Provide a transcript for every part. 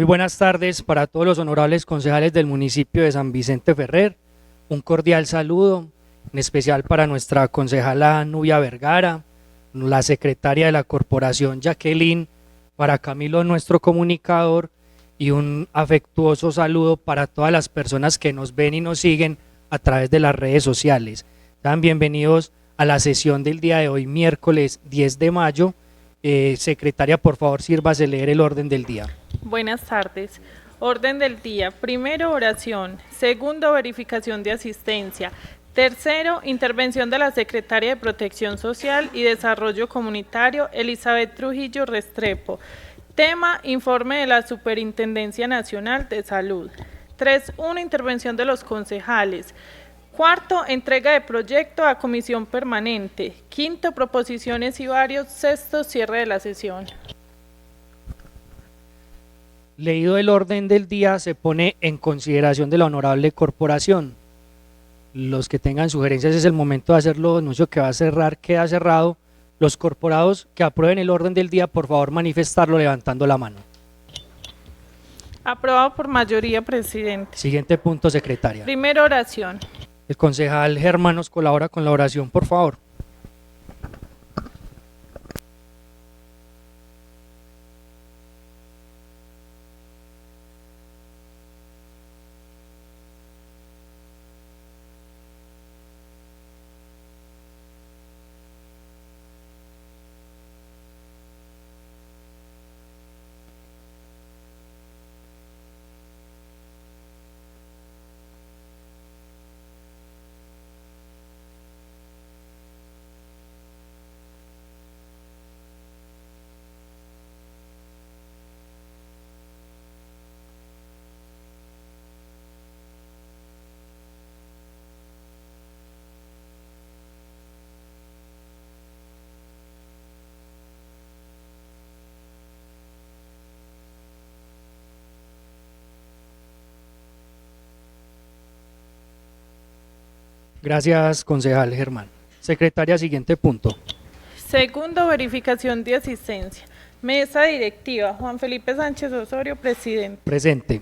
Muy buenas tardes para todos los honorables concejales del municipio de San Vicente Ferrer. Un cordial saludo, en especial para nuestra concejala Nubia Vergara, la secretaria de la corporación Jacqueline, para Camilo, nuestro comunicador, y un afectuoso saludo para todas las personas que nos ven y nos siguen a través de las redes sociales. Sean bienvenidos a la sesión del día de hoy, miércoles 10 de mayo. Secretaria, por favor, sírvase leer el orden del día. Buenas tardes. Orden del día. Primero, oración. Segundo, verificación de asistencia. Tercero, intervención de la Secretaria de Protección Social y Desarrollo Comunitario, Elizabeth Trujillo Restrepo. Tema, informe de la Superintendencia Nacional de Salud. 3.1, intervención de los concejales. Cuarto, entrega de proyecto a comisión permanente. Quinto, proposiciones y varios. Sexto, cierre de la sesión. Leído el orden del día, se pone en consideración de la honorable corporación. Los que tengan sugerencias, es el momento de hacerlo. Anuncio que va a cerrar, queda cerrado. Los corporados que aprueben el orden del día, por favor manifestarlo levantando la mano. Aprobado por mayoría, presidente. Siguiente punto, secretaria. Primera oración. El concejal Germán nos colabora con la oración, por favor. Gracias, concejal Germán. Secretaria, siguiente punto. Segundo, verificación de asistencia. Mesa directiva, Juan Felipe Sánchez Osorio, presidente. Presente.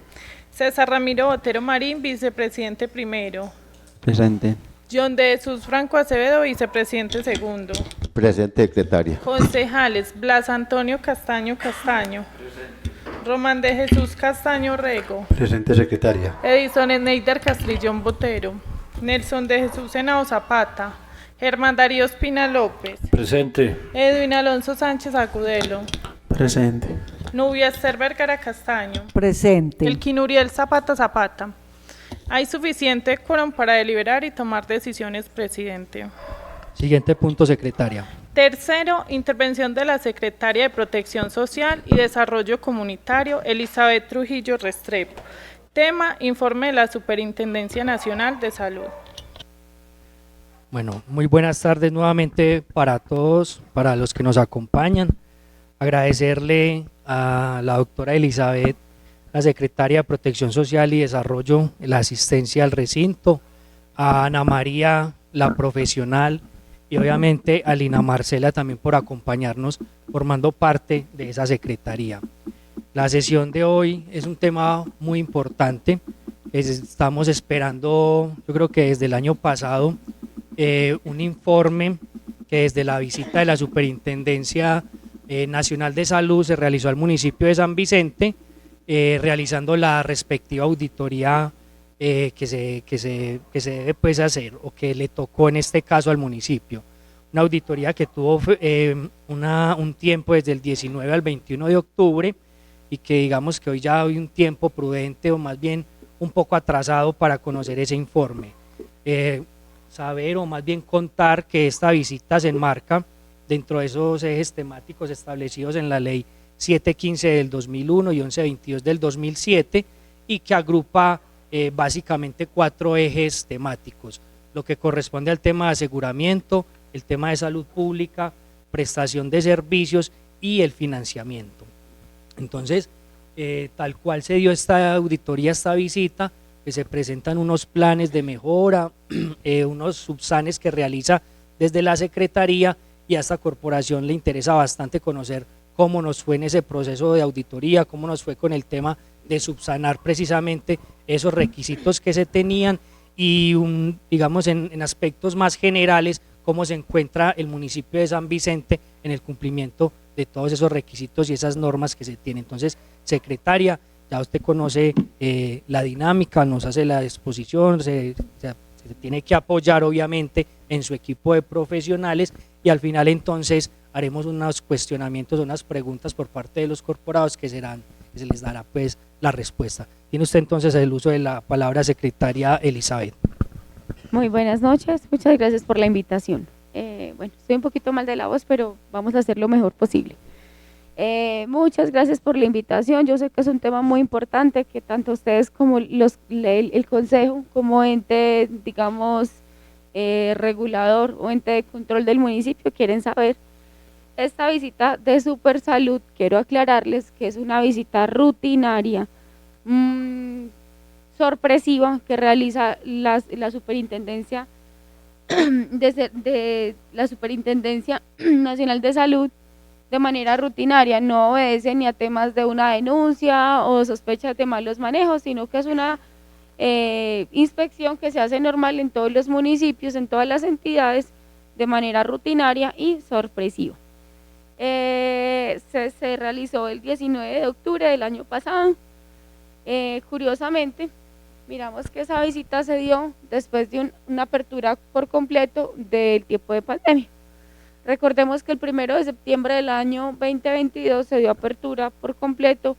César Ramiro Botero Marín, vicepresidente primero. Presente. John de Jesús Franco Acevedo, vicepresidente segundo. Presente, secretaria. Concejales, Blas Antonio Castaño Castaño. Román de Jesús Castaño Rego. Presente, secretaria. Edison Neider Castrillón Botero. Nelson de Jesús Henao Zapata. Germán Darío Espina López. Presente. Edwin Alonso Sánchez Agudelo. Presente. Nubia Esther Vergara Castaño. Presente. Elkin Uriel Zapata Zapata. Hay suficiente quórum para deliberar y tomar decisiones, presidente. Siguiente punto, secretaria. Tercero, intervención de la Secretaria de Protección Social y Desarrollo Comunitario, Elizabeth Trujillo Restrepo. Tema, informe de la Superintendencia Nacional de Salud. Bueno, muy buenas tardes nuevamente para todos, para los que nos acompañan. Agradecerle a la doctora Elizabeth, la secretaria de Protección Social y Desarrollo, la asistencia al recinto, a Ana María, la profesional, y obviamente a Lina Marcela también por acompañarnos, formando parte de esa secretaría. La sesión de hoy es un tema muy importante. Estamos esperando, yo creo que desde el año pasado, un informe que desde la visita de la Superintendencia Nacional de Salud se realizó al municipio de San Vicente, realizando la respectiva auditoría que se debe pues hacer, o que le tocó en este caso al municipio. Una auditoría que tuvo un tiempo desde el 19 al 21 de octubre, y que digamos que hoy ya hay un tiempo prudente, o más bien un poco atrasado, para conocer ese informe. Saber, o más bien contar, que esta visita se enmarca dentro de esos ejes temáticos establecidos en la ley 715 del 2001 y 1122 del 2007, y que agrupa básicamente 4 ejes temáticos: lo que corresponde al tema de aseguramiento, el tema de salud pública, prestación de servicios y el financiamiento. Entonces, tal cual se dio esta auditoría, esta visita, que se presentan unos planes de mejora, unos subsanes que realiza desde la Secretaría, y a esta corporación le interesa bastante conocer cómo nos fue en ese proceso de auditoría, cómo nos fue con el tema de subsanar precisamente esos requisitos que se tenían y digamos en aspectos más generales, cómo se encuentra el municipio de San Vicente en el cumplimiento de todos esos requisitos y esas normas que se tienen. Entonces, secretaria, ya usted conoce la dinámica, nos hace la exposición, se tiene que apoyar obviamente en su equipo de profesionales y al final entonces haremos unos cuestionamientos, unas preguntas por parte de los corporados que se les dará pues la respuesta. Tiene usted entonces el uso de la palabra, secretaria Elizabeth. Muy buenas noches, muchas gracias por la invitación. Bueno, estoy un poquito mal de la voz, pero vamos a hacer lo mejor posible. Muchas gracias por la invitación. Yo sé que es un tema muy importante que tanto ustedes como el Consejo, como ente, digamos, regulador o ente de control del municipio quieren saber. Esta visita de Supersalud, quiero aclararles que es una visita rutinaria, sorpresiva, que realiza la Superintendencia de la Superintendencia Nacional de Salud de manera rutinaria. No obedece ni a temas de una denuncia o sospecha de malos manejos, sino que es una inspección que se hace normal en todos los municipios, en todas las entidades, de manera rutinaria y sorpresiva. Se realizó el 19 de octubre del año pasado. Curiosamente, miramos que esa visita se dio después de una apertura por completo del tiempo de pandemia. Recordemos que el 1 de septiembre del año 2022 se dio apertura por completo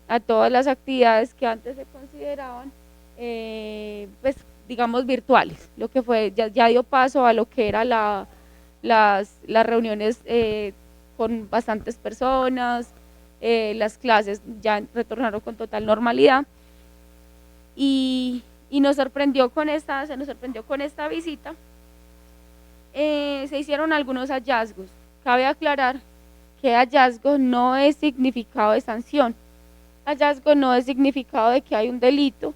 a todas las actividades que antes se consideraban, pues digamos, virtuales. Lo que fue, ya dio paso a lo que era las reuniones con bastantes personas, las clases ya retornaron con total normalidad y se nos sorprendió con esta visita. Se hicieron algunos hallazgos. Cabe aclarar que hallazgo no es significado de sanción, hallazgo no es significado de que hay un delito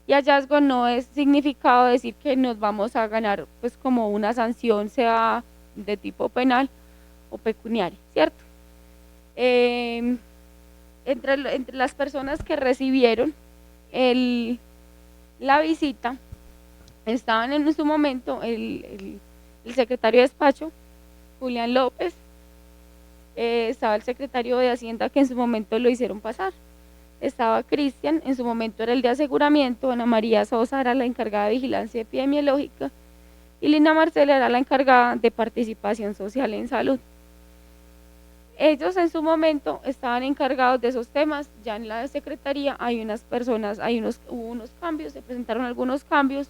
y hallazgo no es significado de decir que nos vamos a ganar pues como una sanción, sea de tipo penal o pecuniaria, ¿cierto? Entre las personas que recibieron la visita estaban en su momento el secretario de despacho, Julián López, estaba el secretario de Hacienda, que en su momento lo hicieron pasar, estaba Cristian, en su momento era el de aseguramiento, Ana María Sosa era la encargada de vigilancia epidemiológica y Lina Marcela era la encargada de participación social en salud. Ellos en su momento estaban encargados de esos temas. Ya en la secretaría hubo unos cambios, se presentaron algunos cambios.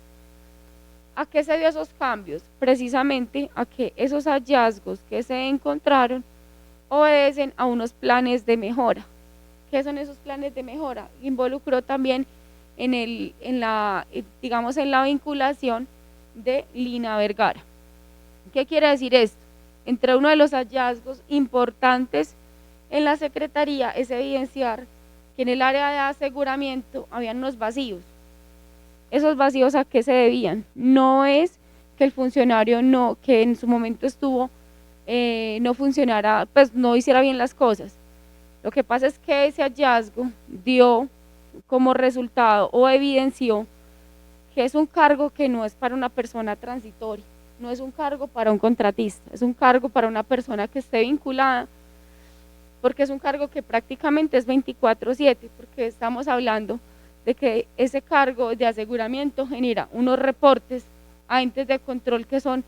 ¿A qué se dio esos cambios? Precisamente a que esos hallazgos que se encontraron obedecen a unos planes de mejora. ¿Qué son esos planes de mejora? Involucró también en la vinculación de Lina Vergara. ¿Qué quiere decir esto? Entre uno de los hallazgos importantes en la Secretaría es evidenciar que en el área de aseguramiento habían unos vacíos. ¿Esos vacíos a qué se debían? No es que el funcionario que en su momento estuvo no funcionara, pues no hiciera bien las cosas. Lo que pasa es que ese hallazgo dio como resultado o evidenció que es un cargo que no es para una persona transitoria. No es un cargo para un contratista, es un cargo para una persona que esté vinculada, porque es un cargo que prácticamente es 24/7, porque estamos hablando de que ese cargo de aseguramiento genera unos reportes a entes de control que son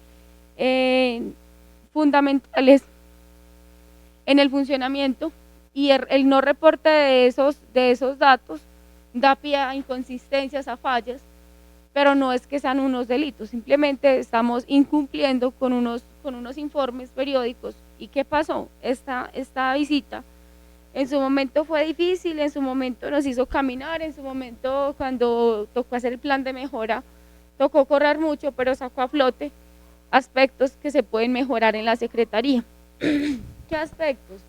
fundamentales en el funcionamiento y el no reporte de esos datos da pie a inconsistencias, a fallas, pero no es que sean unos delitos, simplemente estamos incumpliendo con unos informes periódicos. ¿Y qué pasó? Esta visita en su momento fue difícil, en su momento nos hizo caminar, en su momento cuando tocó hacer el plan de mejora, tocó correr mucho, pero sacó a flote aspectos que se pueden mejorar en la Secretaría. ¿Qué aspectos?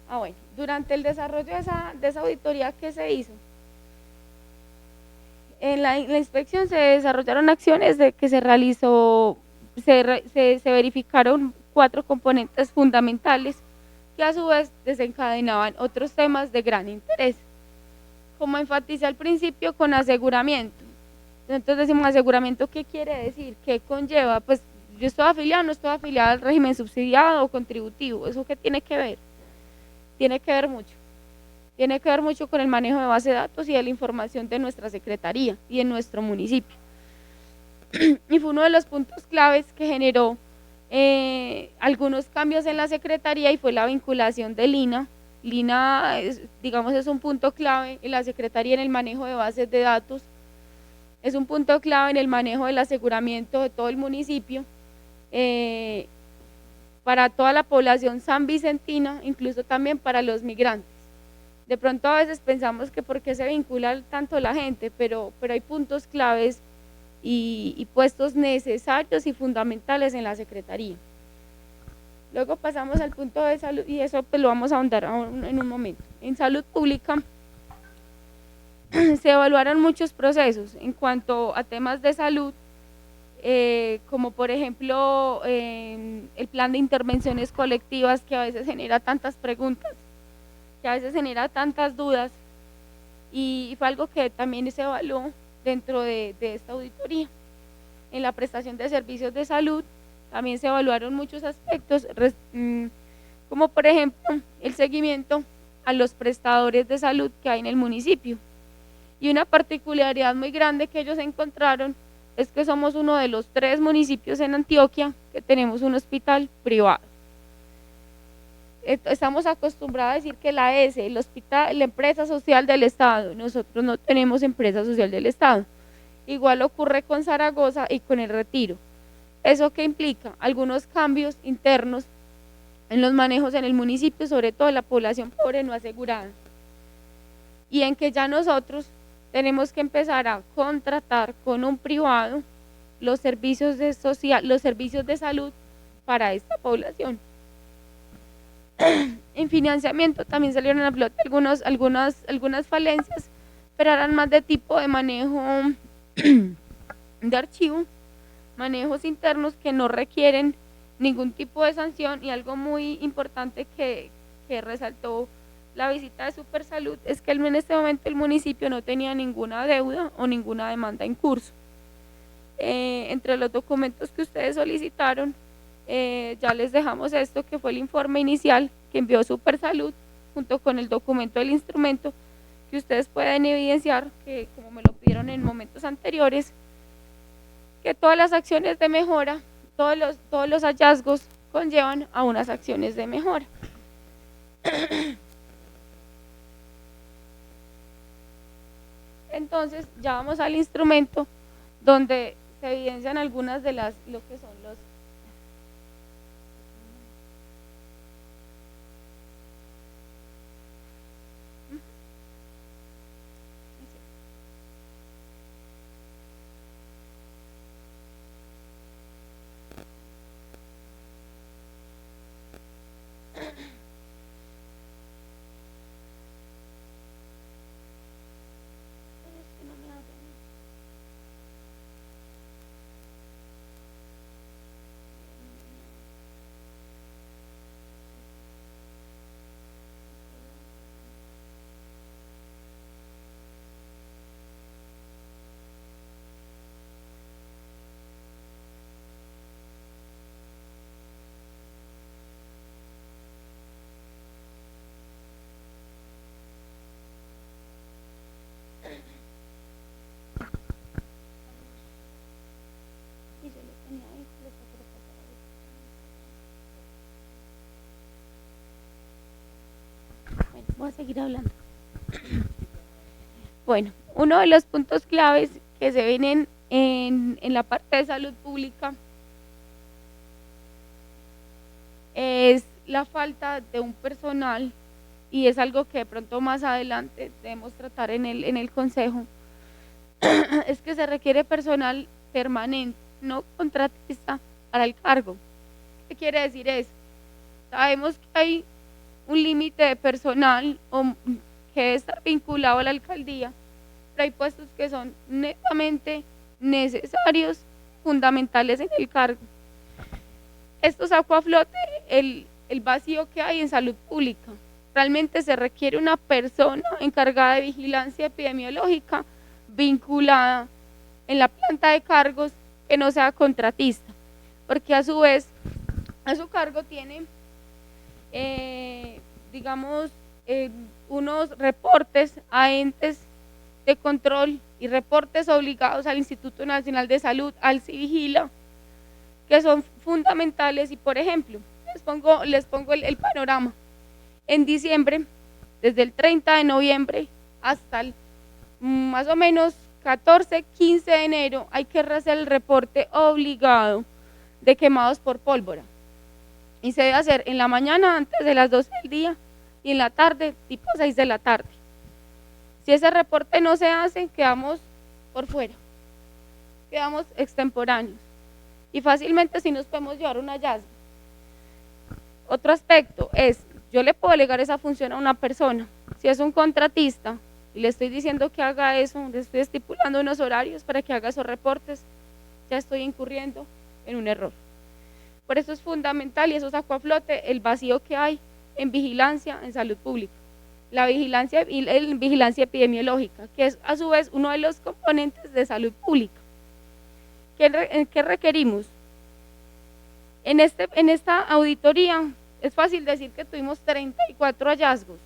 Bueno, durante el desarrollo de esa auditoría que se hizo, en la inspección se desarrollaron acciones de que se realizó, se verificaron 4 componentes fundamentales que a su vez desencadenaban otros temas de gran interés. Como enfaticé al principio, con aseguramiento. Entonces decimos, aseguramiento, ¿qué quiere decir? ¿Qué conlleva? Pues yo estoy afiliado, no estoy afiliado al régimen subsidiado o contributivo. ¿Eso qué tiene que ver? Tiene que ver mucho. Tiene que ver mucho con el manejo de base de datos y de la información de nuestra secretaría y en nuestro municipio. Y fue uno de los puntos claves que generó algunos cambios en la secretaría y fue la vinculación del INAH. El INAH, es un punto clave en la secretaría en el manejo de bases de datos, es un punto clave en el manejo del aseguramiento de todo el municipio, para toda la población sanvicentina, incluso también para los migrantes. De pronto a veces pensamos que por qué se vincula tanto la gente, pero hay puntos claves y puestos necesarios y fundamentales en la secretaría. Luego pasamos al punto de salud y eso pues lo vamos a ahondar en un momento. En salud pública se evaluaron muchos procesos en cuanto a temas de salud, como por ejemplo el plan de intervenciones colectivas, que a veces genera tantas preguntas, que a veces genera tantas dudas, y fue algo que también se evaluó dentro de esta auditoría. En la prestación de servicios de salud también se evaluaron muchos aspectos, como por ejemplo el seguimiento a los prestadores de salud que hay en el municipio. Y una particularidad muy grande que ellos encontraron es que somos uno de los 3 municipios en Antioquia que tenemos un hospital privado. Estamos acostumbrados a decir que la ESE, el hospital, la empresa social del Estado, nosotros no tenemos empresa social del Estado. Igual ocurre con Zaragoza y con El Retiro. ¿Eso qué implica? Algunos cambios internos en los manejos en el municipio, sobre todo en la población pobre no asegurada. Y en que ya nosotros tenemos que empezar a contratar con un privado los servicios de salud para esta población. En financiamiento también salieron a flote algunas falencias, pero eran más de tipo de manejo de archivo, manejos internos que no requieren ningún tipo de sanción. Y algo muy importante que resaltó la visita de Supersalud es que en este momento el municipio no tenía ninguna deuda o ninguna demanda en curso. Entre los documentos que ustedes solicitaron, ya les dejamos esto, que fue el informe inicial que envió Supersalud junto con el documento del instrumento, que ustedes pueden evidenciar que, como me lo pidieron en momentos anteriores, que todas las acciones de mejora, todos los hallazgos conllevan a unas acciones de mejora. Entonces ya vamos al instrumento donde se evidencian algunas de lo que son los voy a seguir hablando. Bueno, uno de los puntos claves que se ven en la parte de salud pública es la falta de un personal, y es algo que de pronto más adelante debemos tratar en el consejo. Es que se requiere personal permanente, no contratista, para el cargo. ¿Qué quiere decir eso? Sabemos que hay un límite de personal que debe estar vinculado a la alcaldía, pero hay puestos que son netamente necesarios, fundamentales en el cargo. esto sacó a flote el vacío que hay en salud pública. Realmente se requiere una persona encargada de vigilancia epidemiológica vinculada en la planta de cargos que no sea contratista, porque a su vez a su cargo tiene digamos unos reportes a entes de control y reportes obligados al Instituto Nacional de Salud, al Civigila, que son fundamentales. Y por ejemplo, les pongo el panorama. En diciembre, desde el 30 de noviembre hasta el más o menos 14, 15 de enero, hay que hacer el reporte obligado de quemados por pólvora. Y se debe hacer en la mañana antes de las 12 del día y en la tarde tipo 6 de la tarde. Si ese reporte no se hace, quedamos por fuera, quedamos extemporáneos y fácilmente sí nos podemos llevar un hallazgo. Otro aspecto es, yo le puedo delegar esa función a una persona. Si es un contratista y le estoy diciendo que haga eso, le estoy estipulando unos horarios para que haga esos reportes, ya estoy incurriendo en un error. Por eso es fundamental, y eso sacó a flote el vacío que hay en vigilancia en salud pública. La vigilancia epidemiológica, que es a su vez uno de los componentes de salud pública. ¿Qué requerimos? En esta auditoría es fácil decir que tuvimos 34 hallazgos.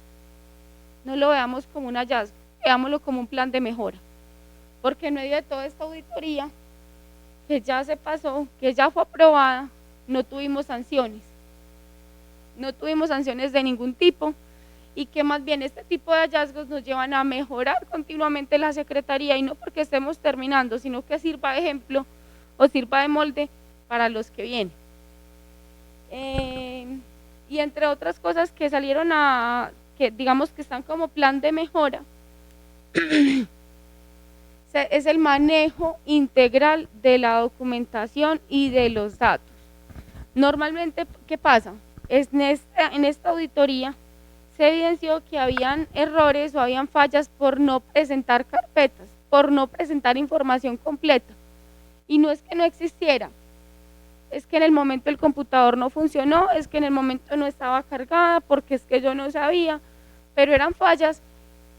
No lo veamos como un hallazgo, veámoslo como un plan de mejora. Porque en medio de toda esta auditoría, que ya se pasó, que ya fue aprobada, no tuvimos sanciones. No tuvimos sanciones de ningún tipo, y que más bien este tipo de hallazgos nos llevan a mejorar continuamente la Secretaría, y no porque estemos terminando, sino que sirva de ejemplo o sirva de molde para los que vienen. Y entre otras cosas que salieron que digamos que están como plan de mejora, es el manejo integral de la documentación y de los datos. Normalmente, ¿qué pasa? En esta auditoría se evidenció que habían errores o habían fallas por no presentar carpetas, por no presentar información completa. Y no es que no existiera, es que en el momento el computador no funcionó, es que en el momento no estaba cargada, porque es que yo no sabía, pero eran fallas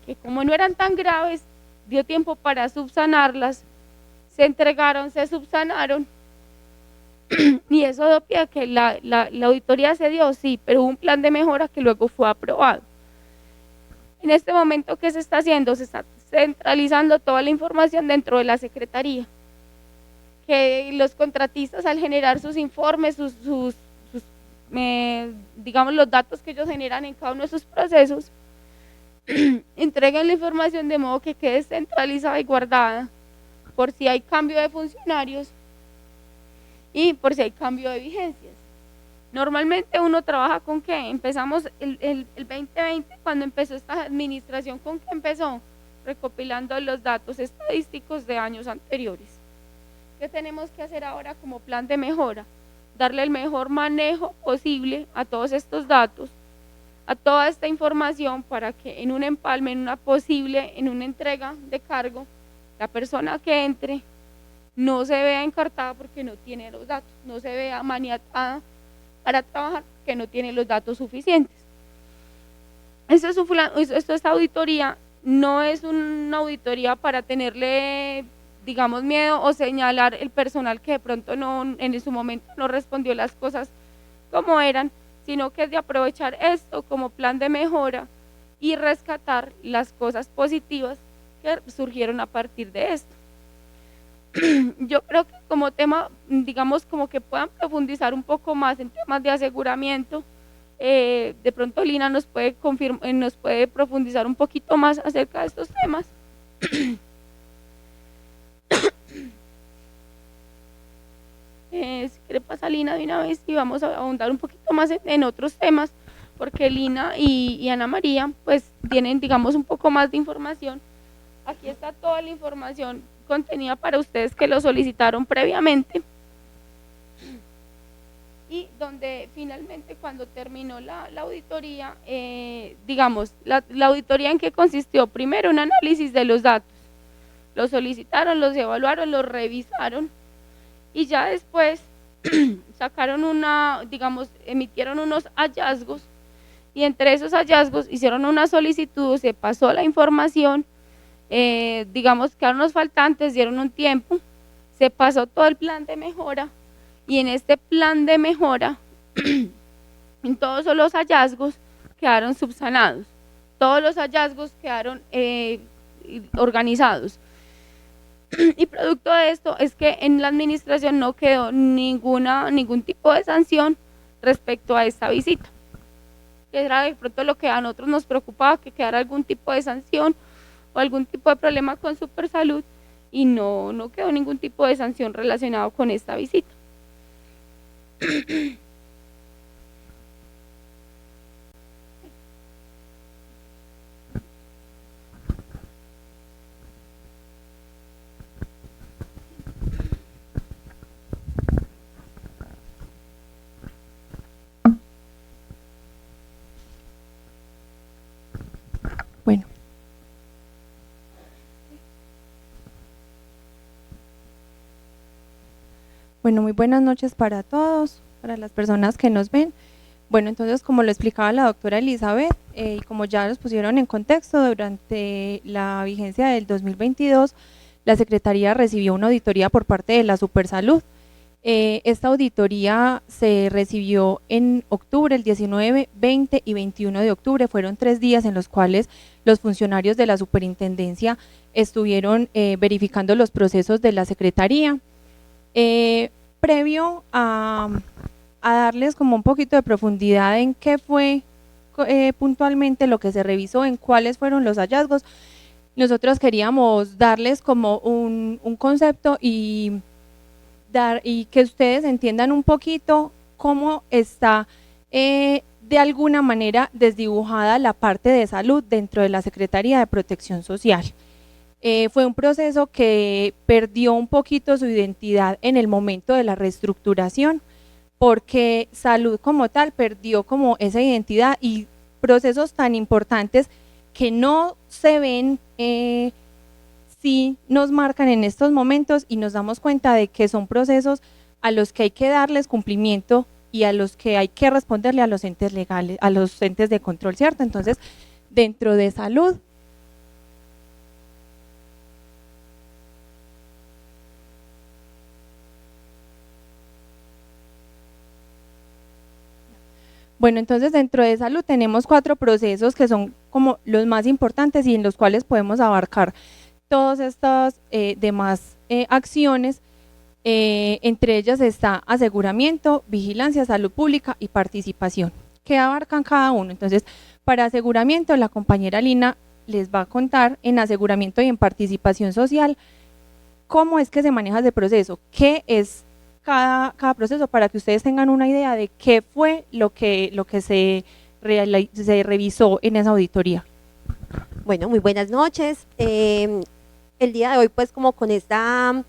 que como no eran tan graves, dio tiempo para subsanarlas, se entregaron, se subsanaron, y eso dio pie a que la auditoría se dio, sí, pero hubo un plan de mejora que luego fue aprobado. En este momento, ¿qué se está haciendo? Se está centralizando toda la información dentro de la Secretaría, que los contratistas, al generar sus informes, digamos los datos que ellos generan en cada uno de sus procesos, entreguen la información de modo que quede centralizada y guardada por si hay cambio de funcionarios y por si hay cambio de vigencias. Normalmente uno trabaja con ¿qué? Empezamos el 2020, cuando empezó esta administración, ¿con qué empezó? Recopilando los datos estadísticos de años anteriores. ¿Qué tenemos que hacer ahora como plan de mejora? Darle el mejor manejo posible a todos estos datos, a toda esta información, para que en un empalme, en una entrega de cargo, la persona que entre no se vea encartada porque no tiene los datos, no se vea maniatada para trabajar porque no tiene los datos suficientes. Esta auditoría no es una auditoría para tenerle, digamos, miedo o señalar el personal que de pronto en su momento no respondió las cosas como eran, sino que es de aprovechar esto como plan de mejora y rescatar las cosas positivas que surgieron a partir de esto. Yo creo que como tema, digamos, como que puedan profundizar un poco más en temas de aseguramiento, de pronto Lina nos puede profundizar un poquito más acerca de estos temas. Si quiere pasar Lina de una vez y vamos a ahondar un poquito más en otros temas, porque Lina y Ana María pues tienen, digamos, un poco más de información. Aquí está toda la información contenida para ustedes que lo solicitaron previamente, y donde finalmente, cuando terminó la auditoría, digamos, la auditoría, ¿en qué consistió? Primero, un análisis de los datos, los solicitaron, los evaluaron, los revisaron, y ya después sacaron emitieron unos hallazgos, y entre esos hallazgos hicieron una solicitud, se pasó la información, quedaron unos faltantes, dieron un tiempo, se pasó todo el plan de mejora, y en este plan de mejora, en todos los hallazgos quedaron subsanados, todos los hallazgos quedaron organizados. Y producto de esto es que en la administración no quedó ningún tipo de sanción respecto a esta visita, que era de pronto lo que a nosotros nos preocupaba, que quedara algún tipo de sanción o algún tipo de problema con Supersalud, y no quedó ningún tipo de sanción relacionado con esta visita. Bueno. Bueno, muy buenas noches para todos, para las personas que nos ven. Bueno, entonces, como lo explicaba la doctora Elizabeth, y como ya los pusieron en contexto, durante la vigencia del 2022, la Secretaría recibió una auditoría por parte de la Supersalud. Esta auditoría se recibió en octubre, el 19, 20 y 21 de octubre. Fueron 3 días en los cuales los funcionarios de la superintendencia estuvieron verificando los procesos de la Secretaría. Previo a darles como un poquito de profundidad en qué fue puntualmente lo que se revisó, en cuáles fueron los hallazgos, nosotros queríamos darles como un concepto y que ustedes entiendan un poquito cómo está de alguna manera desdibujada la parte de salud dentro de la Secretaría de Protección Social. Fue un proceso que perdió un poquito su identidad en el momento de la reestructuración, porque salud como tal perdió como esa identidad, y procesos tan importantes que no se ven sí nos marcan en estos momentos, y nos damos cuenta de que son procesos a los que hay que darles cumplimiento y a los que hay que responderle a los entes legales, a los entes de control, ¿cierto? Entonces, dentro de salud, bueno, entonces dentro de salud tenemos 4 procesos que son como los más importantes y en los cuales podemos abarcar todas estas demás acciones. Entre ellas está aseguramiento, vigilancia, salud pública y participación, que abarcan cada uno. Entonces, para aseguramiento, la compañera Lina les va a contar en aseguramiento y en participación social cómo es que se maneja ese proceso, qué es cada proceso, para que ustedes tengan una idea de qué fue lo que se revisó en esa auditoría. Bueno, muy buenas noches. El día de hoy, pues, como con esta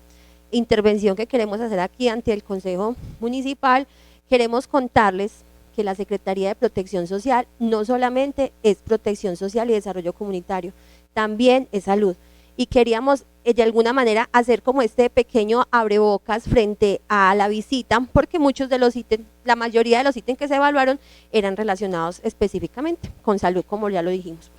intervención que queremos hacer aquí ante el Consejo Municipal, queremos contarles que la Secretaría de Protección Social no solamente es protección social y desarrollo comunitario, también es salud. Y queríamos de alguna manera hacer como este pequeño abrebocas frente a la visita, porque muchos de los ítems, la mayoría de los ítems que se evaluaron eran relacionados específicamente con salud, como ya lo dijimos.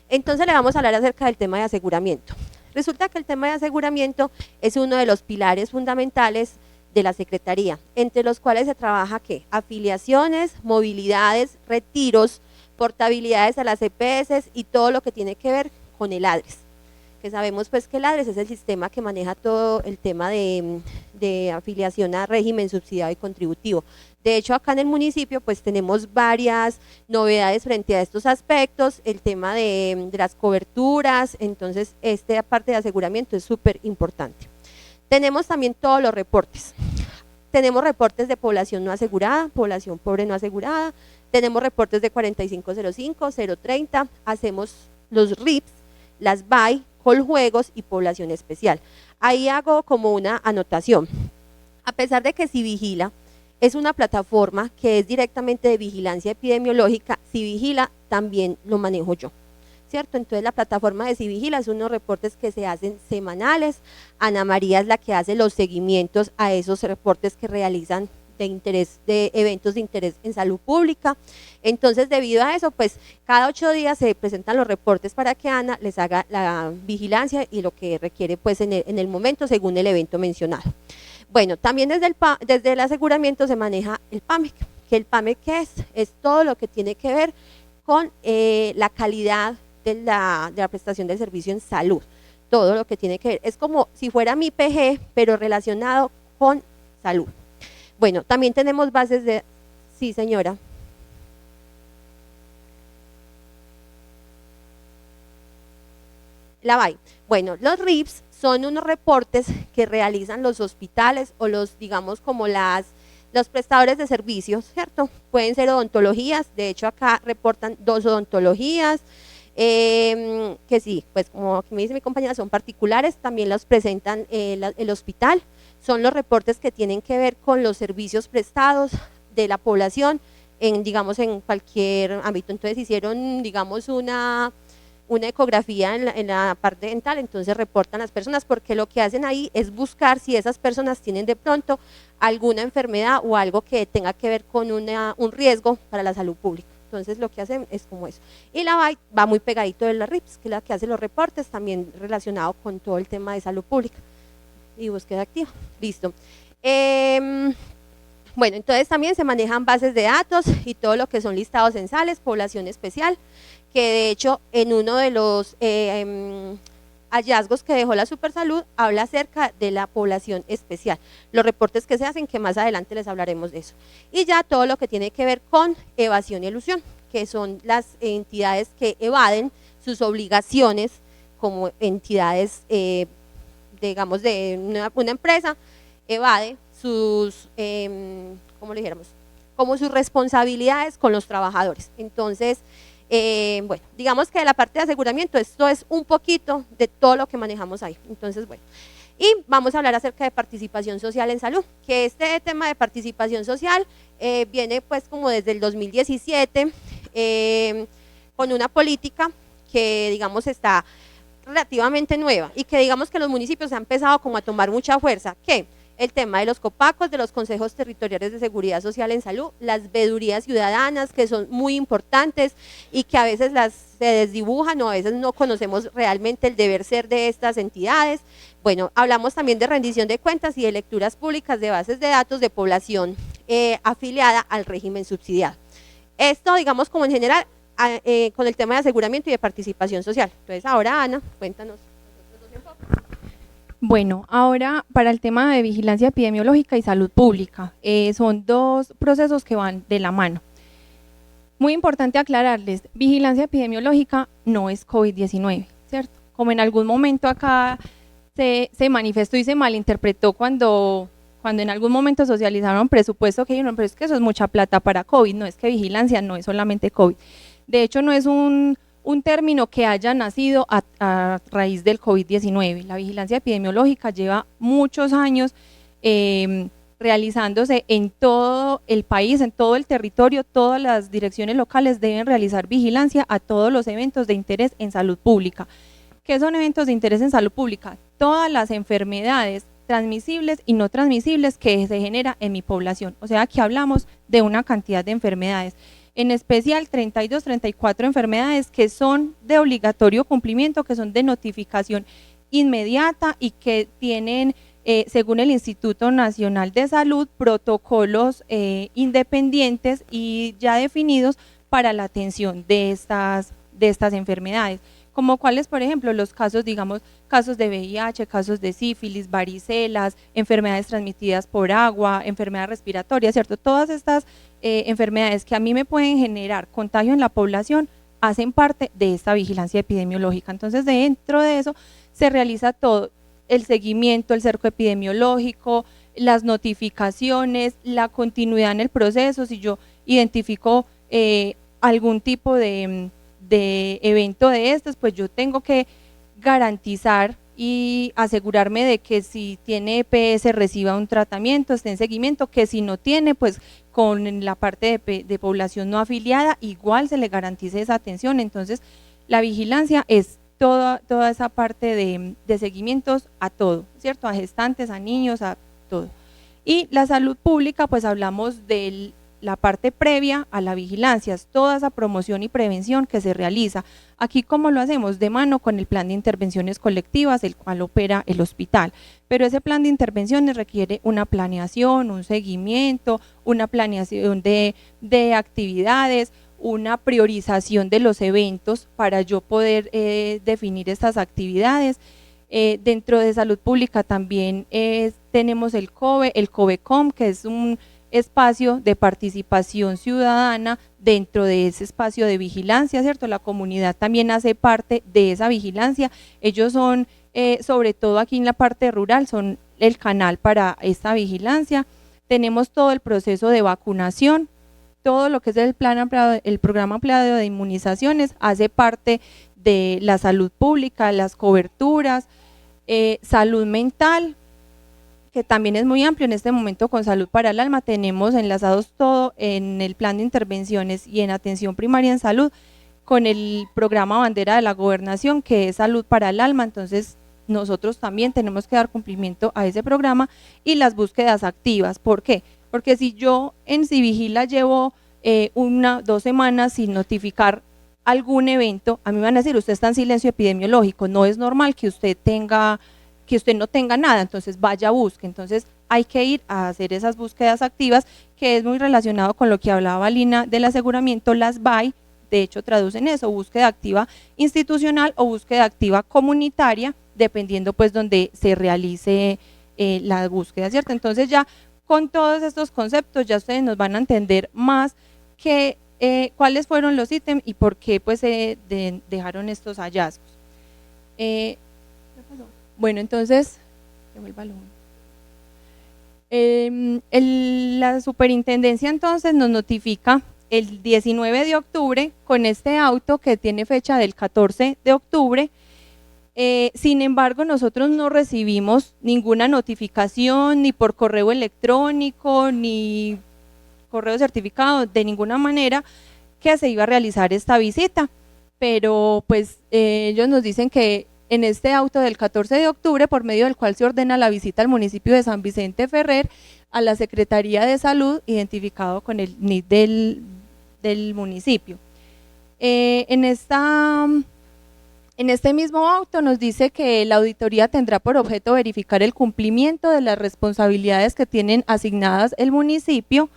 Entonces le vamos a hablar acerca del tema de aseguramiento. Resulta que el tema de aseguramiento es uno de los pilares fundamentales de la Secretaría, entre los cuales se trabaja ¿qué? Afiliaciones, movilidades, retiros, portabilidades a las EPS y todo lo que tiene que ver con el ADRES, que sabemos pues que el ADRES es el sistema que maneja todo el tema de afiliación a régimen subsidiado y contributivo. De hecho, acá en el municipio pues tenemos varias novedades frente a estos aspectos, el tema de las coberturas. Entonces esta parte de aseguramiento es súper importante. Tenemos también todos los reportes. Tenemos reportes de población no asegurada, población pobre no asegurada, tenemos reportes de 4505, 030, hacemos los RIPS, las BAI, Coljuegos y población especial. Ahí hago como una anotación. A pesar de que Civigila es una plataforma que es directamente de vigilancia epidemiológica, Civigila también lo manejo yo. ¿cierto? Entonces la plataforma de Civigila es unos reportes que se hacen semanales. Ana María es la que hace los seguimientos a esos reportes que realizan de eventos de interés en salud pública. Entonces, debido a eso, pues cada 8 días se presentan los reportes para que Ana les haga la vigilancia y lo que requiere pues en el momento según el evento mencionado. Bueno, también desde el aseguramiento se maneja el PAMEC, que el PAMEC es todo lo que tiene que ver con la calidad de la prestación del servicio en salud, todo lo que tiene que ver, es como si fuera mi PG, pero relacionado con salud. Bueno, también tenemos bases de... Sí, señora. La VAI. Bueno, los RIPS son unos reportes que realizan los hospitales o los, digamos, como los prestadores de servicios, ¿cierto? Pueden ser odontologías, de hecho acá reportan 2 odontologías, que sí, pues como aquí me dice mi compañera, son particulares, también los presentan el hospital. Son los reportes que tienen que ver con los servicios prestados de la población digamos, en cualquier ámbito. Entonces hicieron, digamos, una ecografía en la parte dental, entonces reportan las personas, porque lo que hacen ahí es buscar si esas personas tienen de pronto alguna enfermedad o algo que tenga que ver con un riesgo para la salud pública. Entonces lo que hacen es como eso. Y la VAI va muy pegadito de la RIPS, que es la que hace los reportes también relacionado con todo el tema de salud pública y búsqueda activa. Listo. Bueno, entonces también se manejan bases de datos y todo lo que son listados censales, población especial, que de hecho en uno de los hallazgos que dejó la Supersalud habla acerca de la población especial, los reportes que se hacen, que más adelante les hablaremos de eso. Y ya todo lo que tiene que ver con evasión y elusión, que son las entidades que evaden sus obligaciones como entidades, digamos, de una empresa, evade sus, ¿cómo le dijéramos? Como sus responsabilidades con los trabajadores. Entonces, bueno, digamos que de la parte de aseguramiento, esto es un poquito de todo lo que manejamos ahí. Entonces, bueno, y vamos a hablar acerca de participación social en salud, que este tema de participación social viene pues como desde el 2017 con una política que digamos está relativamente nueva y que digamos que los municipios han empezado como a tomar mucha fuerza, que el tema de los COPACOS, de los consejos territoriales de seguridad social en salud, las veedurías ciudadanas, que son muy importantes y que a veces se desdibujan o a veces no conocemos realmente el deber ser de estas entidades. Bueno, hablamos también de rendición de cuentas y de lecturas públicas de bases de datos de población afiliada al régimen subsidiado. Esto, digamos, como en general, con el tema de aseguramiento y de participación social. Entonces, ahora, Ana, cuéntanos. Bueno, ahora para el tema de vigilancia epidemiológica y salud pública, son dos procesos que van de la mano. Muy importante aclararles, vigilancia epidemiológica no es COVID-19, ¿cierto? Como en algún momento acá se manifestó y se malinterpretó cuando en algún momento socializaron presupuesto, que dijeron, pero es que eso es mucha plata para COVID, no, es que vigilancia no es solamente COVID. De hecho, no es un término que haya nacido a raíz del COVID-19. La vigilancia epidemiológica lleva muchos años realizándose en todo el país, en todo el territorio. Todas las direcciones locales deben realizar vigilancia a todos los eventos de interés en salud pública. ¿Qué son eventos de interés en salud pública? Todas las enfermedades transmisibles y no transmisibles que se genera en mi población. O sea, aquí hablamos de una cantidad de enfermedades, en especial 32, 34 enfermedades que son de obligatorio cumplimiento, que son de notificación inmediata y que tienen, según el Instituto Nacional de Salud, protocolos independientes y ya definidos para la atención de estas enfermedades. Como cuáles, por ejemplo, los casos, digamos, casos de VIH, casos de sífilis, varicelas, enfermedades transmitidas por agua, enfermedades respiratorias, ¿cierto? Todas estas enfermedades que a mí me pueden generar contagio en la población hacen parte de esta vigilancia epidemiológica. Entonces, dentro de eso se realiza todo, el seguimiento, el cerco epidemiológico, las notificaciones, la continuidad en el proceso. Si yo identifico algún tipo de evento de estos, pues yo tengo que garantizar y asegurarme de que si tiene EPS reciba un tratamiento, esté en seguimiento, que si no tiene, pues con la parte de población no afiliada igual se le garantice esa atención. Entonces, La vigilancia es toda esa parte de seguimientos a todo, ¿cierto? A gestantes, a niños, a todo. Y la salud pública, pues hablamos de la parte previa a la vigilancia, es toda esa promoción y prevención que se realiza. Aquí, ¿cómo lo hacemos? De mano con el plan de intervenciones colectivas, el cual opera el hospital. Pero ese plan de intervenciones requiere una planeación, un seguimiento, una planeación de actividades, una priorización de los eventos para yo poder definir estas actividades. Dentro de salud pública también tenemos el COVECOM, que es un espacio de participación ciudadana dentro de ese espacio de vigilancia, ¿cierto? La comunidad también hace parte de esa vigilancia. Ellos son, sobre todo aquí en la parte rural, son el canal para esta vigilancia. Tenemos todo el proceso de vacunación, todo lo que es el programa ampliado de inmunizaciones hace parte de la salud pública, las coberturas, salud mental, que también es muy amplio. En este momento con Salud para el Alma tenemos enlazados todo en el plan de intervenciones y en atención primaria en salud con el programa bandera de la gobernación, que es Salud para el Alma. Entonces nosotros también tenemos que dar cumplimiento a ese programa y las búsquedas activas. ¿Por qué? Porque si yo en Civigila llevo 2 semanas sin notificar algún evento, a mí me van a decir, usted está en silencio epidemiológico, no es normal que usted no tenga nada, entonces vaya, busque. Entonces hay que ir a hacer esas búsquedas activas, que es muy relacionado con lo que hablaba Lina del aseguramiento. Las BAI, de hecho, traducen eso, búsqueda activa institucional o búsqueda activa comunitaria, dependiendo pues donde se realice la búsqueda, ¿cierto? Entonces ya con todos estos conceptos ya ustedes nos van a entender más cuáles fueron los ítems y por qué pues dejaron estos hallazgos. ¿Qué pasó? Bueno, entonces, el balón. La superintendencia entonces nos notifica el 19 de octubre con este auto que tiene fecha del 14 de octubre. Sin embargo, nosotros no recibimos ninguna notificación ni por correo electrónico ni correo certificado, de ninguna manera, que se iba a realizar esta visita, pero pues ellos nos dicen que en este auto del 14 de octubre, por medio del cual se ordena la visita al municipio de San Vicente Ferrer, a la Secretaría de Salud, identificado con el NID del municipio. En este mismo auto nos dice que la auditoría tendrá por objeto verificar el cumplimiento de las responsabilidades que tienen asignadas el municipio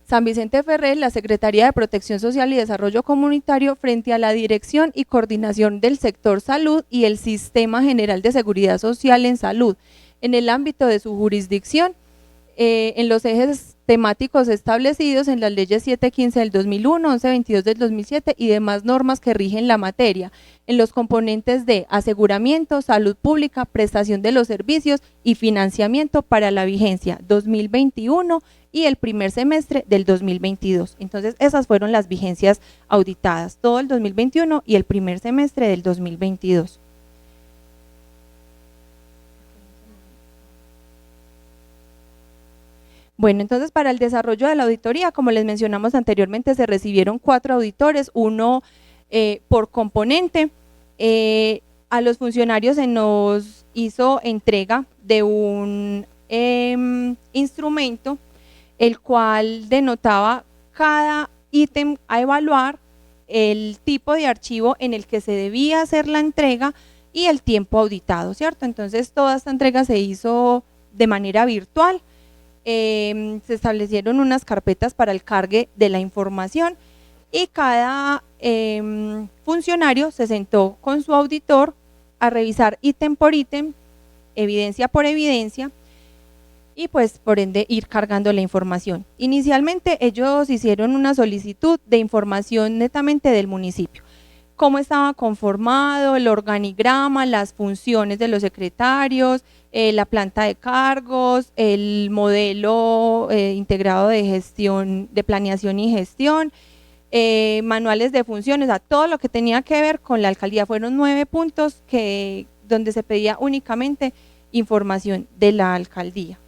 San Vicente Ferrer, la Secretaría de Protección Social y Desarrollo Comunitario, frente a la dirección y coordinación del sector salud y el Sistema General de Seguridad Social en Salud, en el ámbito de su jurisdicción, en los ejes temáticos establecidos en las leyes 715 del 2001, 1122 del 2007 y demás normas que rigen la materia, en los componentes de aseguramiento, salud pública, prestación de los servicios y financiamiento para la vigencia 2021 y el primer semestre del 2022. Entonces, esas fueron las vigencias auditadas, todo el 2021 y el primer semestre del 2022. Bueno, entonces para el desarrollo de la auditoría, como les mencionamos anteriormente, se recibieron 4 auditores, uno por componente. A los funcionarios se nos hizo entrega de un instrumento, el cual denotaba cada ítem a evaluar, el tipo de archivo en el que se debía hacer la entrega y el tiempo auditado, ¿cierto? Entonces toda esta entrega se hizo de manera virtual. Se establecieron unas carpetas para el cargue de la información y cada funcionario se sentó con su auditor a revisar ítem por ítem, evidencia por evidencia y pues por ende ir cargando la información. Inicialmente ellos hicieron una solicitud de información netamente del municipio, cómo estaba conformado, el organigrama, las funciones de los secretarios, la planta de cargos, el modelo integrado de gestión, de planeación y gestión, manuales de funciones, a todo lo que tenía que ver con la alcaldía. Fueron 9 puntos donde se pedía únicamente información de la alcaldía.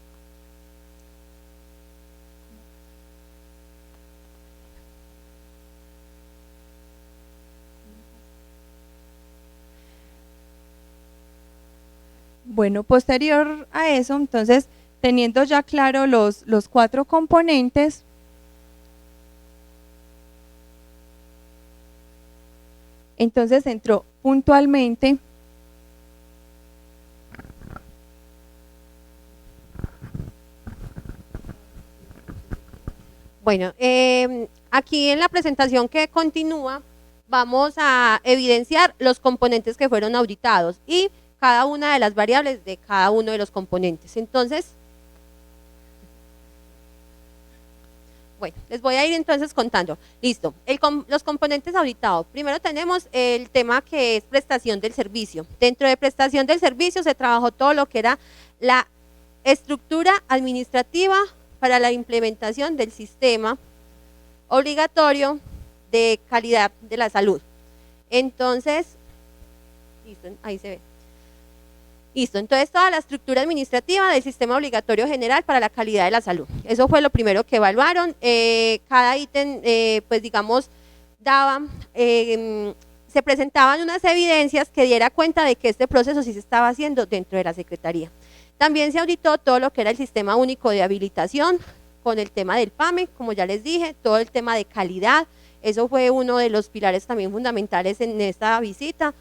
Bueno, posterior a eso, entonces, teniendo ya claro los 4 componentes, entonces entró puntualmente Bueno, aquí en la presentación que continúa vamos a evidenciar los componentes que fueron auditados y cada una de las variables de cada uno de los componentes. Entonces, bueno, les voy a ir entonces contando. Listo, los componentes auditados. Primero tenemos el tema que es prestación del servicio. Dentro de prestación del servicio se trabajó todo lo que era la estructura administrativa para la implementación del sistema obligatorio de calidad de la salud. Entonces, listo, ahí se ve. Listo, entonces toda la estructura administrativa del sistema obligatorio general para la calidad de la salud. Eso fue lo primero que evaluaron. Cada ítem, pues digamos, se presentaban unas evidencias que diera cuenta de que este proceso sí se estaba haciendo dentro de la Secretaría. También se auditó todo lo que era el sistema único de habilitación con el tema del PAME, como ya les dije, todo el tema de calidad, eso fue uno de los pilares también fundamentales en esta visita.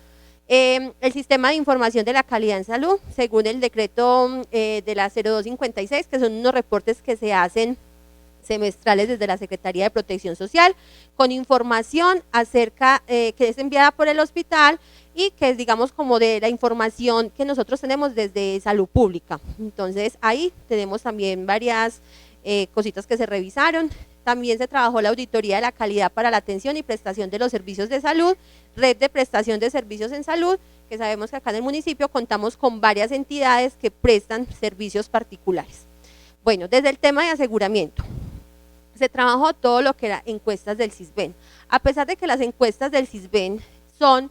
El sistema de información de la calidad en salud, según el decreto de la 0256, que son unos reportes que se hacen semestrales desde la Secretaría de Protección Social, con información acerca, que es enviada por el hospital y que es, digamos, como de la información que nosotros tenemos desde salud pública. Entonces, ahí tenemos también varias cositas que se revisaron. También se trabajó la auditoría de la calidad para la atención y prestación de los servicios de salud, red de prestación de servicios en salud, que sabemos que acá en el municipio contamos con varias entidades que prestan servicios particulares. Bueno, desde el tema de aseguramiento, se trabajó todo lo que era encuestas del CISBEN. A pesar de que las encuestas del CISBEN son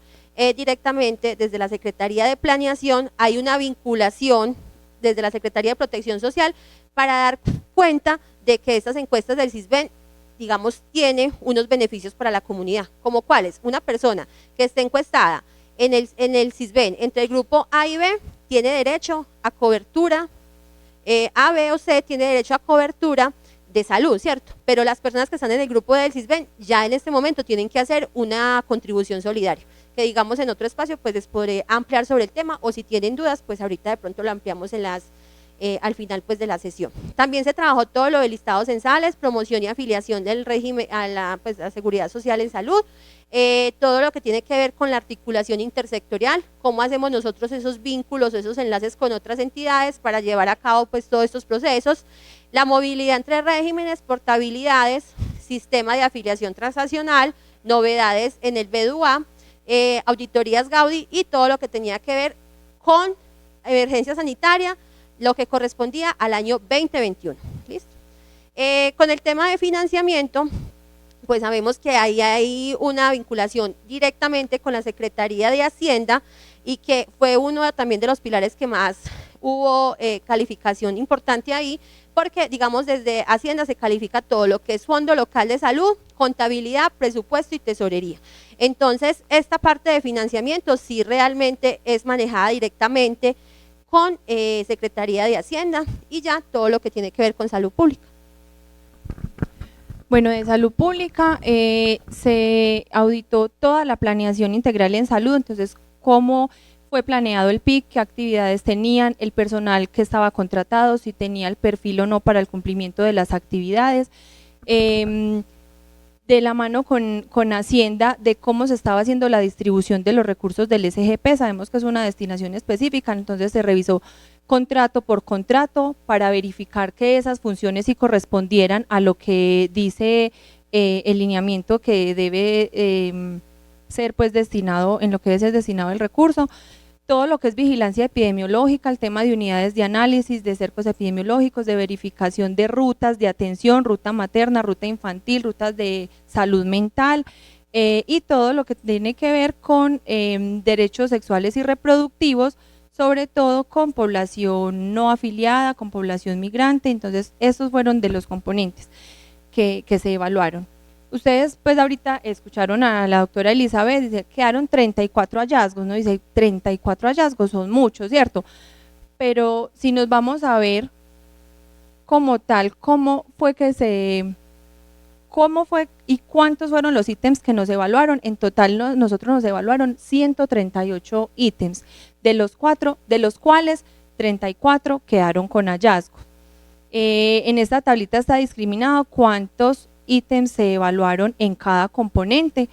directamente desde la Secretaría de Planeación, hay una vinculación desde la Secretaría de Protección Social para dar cuenta de que estas encuestas del CISBEN, digamos, tiene unos beneficios para la comunidad, como cuáles. Una persona que esté encuestada en el CISBEN entre el grupo A y B tiene derecho a cobertura, A, B o C tiene derecho a cobertura de salud, ¿cierto? Pero las personas que están en el grupo del CISBEN ya en este momento tienen que hacer una contribución solidaria, que digamos en otro espacio pues les podré ampliar sobre el tema, o si tienen dudas pues ahorita de pronto lo ampliamos en al final pues de la sesión. También se trabajó todo lo de listados censales, promoción y afiliación del régimen a la seguridad social en salud, todo lo que tiene que ver con la articulación intersectorial, cómo hacemos nosotros esos vínculos, esos enlaces con otras entidades para llevar a cabo pues todos estos procesos, la movilidad entre regímenes, portabilidades, sistema de afiliación transaccional, novedades en el BDUA, auditorías Gaudí y todo lo que tenía que ver con emergencia sanitaria, lo que correspondía al año 2021. ¿Listo? Con el tema de financiamiento, pues sabemos que ahí hay una vinculación directamente con la Secretaría de Hacienda y que fue uno también de los pilares que más hubo calificación importante ahí, porque digamos desde Hacienda se califica todo lo que es Fondo Local de Salud, contabilidad, presupuesto y tesorería. Entonces esta parte de financiamiento sí realmente es manejada directamente con Secretaría de Hacienda y ya todo lo que tiene que ver con salud pública. Bueno, de salud pública se auditó toda la planeación integral en salud, entonces cómo fue planeado el PIC, qué actividades tenían, el personal que estaba contratado, si tenía el perfil o no para el cumplimiento de las actividades, de la mano con Hacienda, de cómo se estaba haciendo la distribución de los recursos del SGP. Sabemos que es una destinación específica, entonces se revisó contrato por contrato para verificar que esas funciones sí correspondieran a lo que dice el lineamiento que debe ser pues destinado, en lo que debe ser destinado el recurso. Todo lo que es vigilancia epidemiológica, el tema de unidades de análisis, de cercos epidemiológicos, de verificación de rutas de atención, ruta materna, ruta infantil, rutas de salud mental y todo lo que tiene que ver con derechos sexuales y reproductivos, sobre todo con población no afiliada, con población migrante. Entonces estos fueron de los componentes que se evaluaron. Ustedes pues ahorita escucharon a la doctora Elizabeth, dice, quedaron 34 hallazgos, ¿no? Dice, 34 hallazgos son muchos, ¿cierto? pero si nos vamos a ver como tal, cómo fue y cuántos fueron los ítems que nos evaluaron. En total nosotros nos evaluaron 138 ítems, de los cuales 34 quedaron con hallazgos. En esta tablita está discriminado cuántos ítems se evaluaron en cada componente.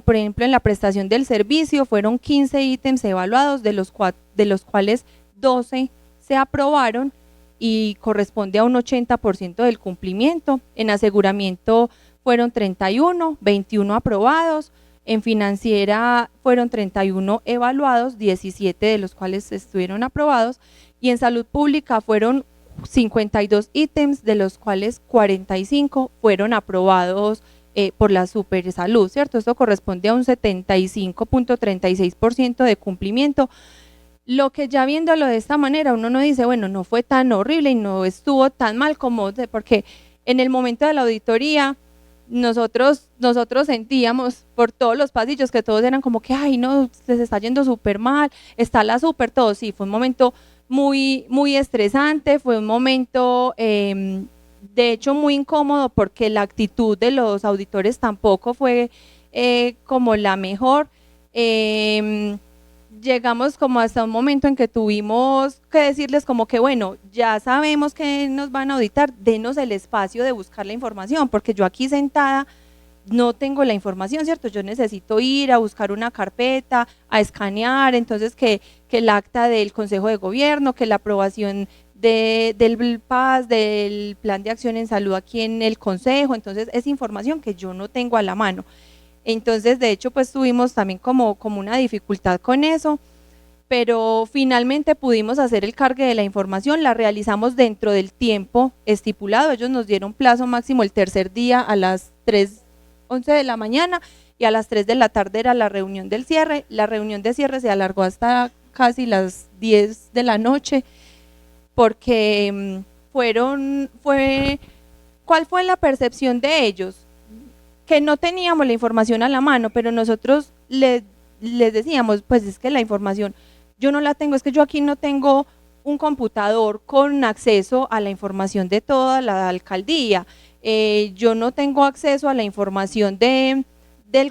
Por ejemplo, en la prestación del servicio fueron 15 ítems evaluados, de los cuales 12 se aprobaron y corresponde a un 80% del cumplimiento. En aseguramiento fueron 31, 21 aprobados. En financiera fueron 31 evaluados, 17 de los cuales estuvieron aprobados. Y en salud pública fueron 52 ítems, de los cuales 45 fueron aprobados por la Supersalud, ¿cierto? Esto corresponde a un 75.36% de cumplimiento. Lo que ya viéndolo de esta manera, uno no dice, bueno, no fue tan horrible y no estuvo tan mal como, porque en el momento de la auditoría, nosotros sentíamos por todos los pasillos que todos eran como que, ay, no, les está yendo súper mal, está la súper, todo. Sí, fue un momento muy, muy estresante, fue un momento, de hecho, muy incómodo, porque la actitud de los auditores tampoco fue como la mejor. Llegamos como hasta un momento en que tuvimos que decirles como que, bueno, ya sabemos que nos van a auditar, denos el espacio de buscar la información, porque yo aquí sentada no tengo la información, ¿cierto? Yo necesito ir a buscar una carpeta, a escanear, entonces que el acta del Consejo de Gobierno, que la aprobación del PAS, del Plan de Acción en Salud aquí en el Consejo, entonces es información que yo no tengo a la mano. Entonces, de hecho, pues tuvimos también como una dificultad con eso, pero finalmente pudimos hacer el cargue de la información, la realizamos dentro del tiempo estipulado. Ellos nos dieron plazo máximo el tercer día a las 3:11 de la mañana y a las 3 de la tarde era la reunión del cierre. La reunión de cierre se alargó hasta casi las 10 de la noche, porque ¿cuál fue la percepción de ellos? Que no teníamos la información a la mano, pero nosotros les decíamos, pues es que la información yo no la tengo, es que yo aquí no tengo un computador con acceso a la información de toda la alcaldía, yo no tengo acceso a la información del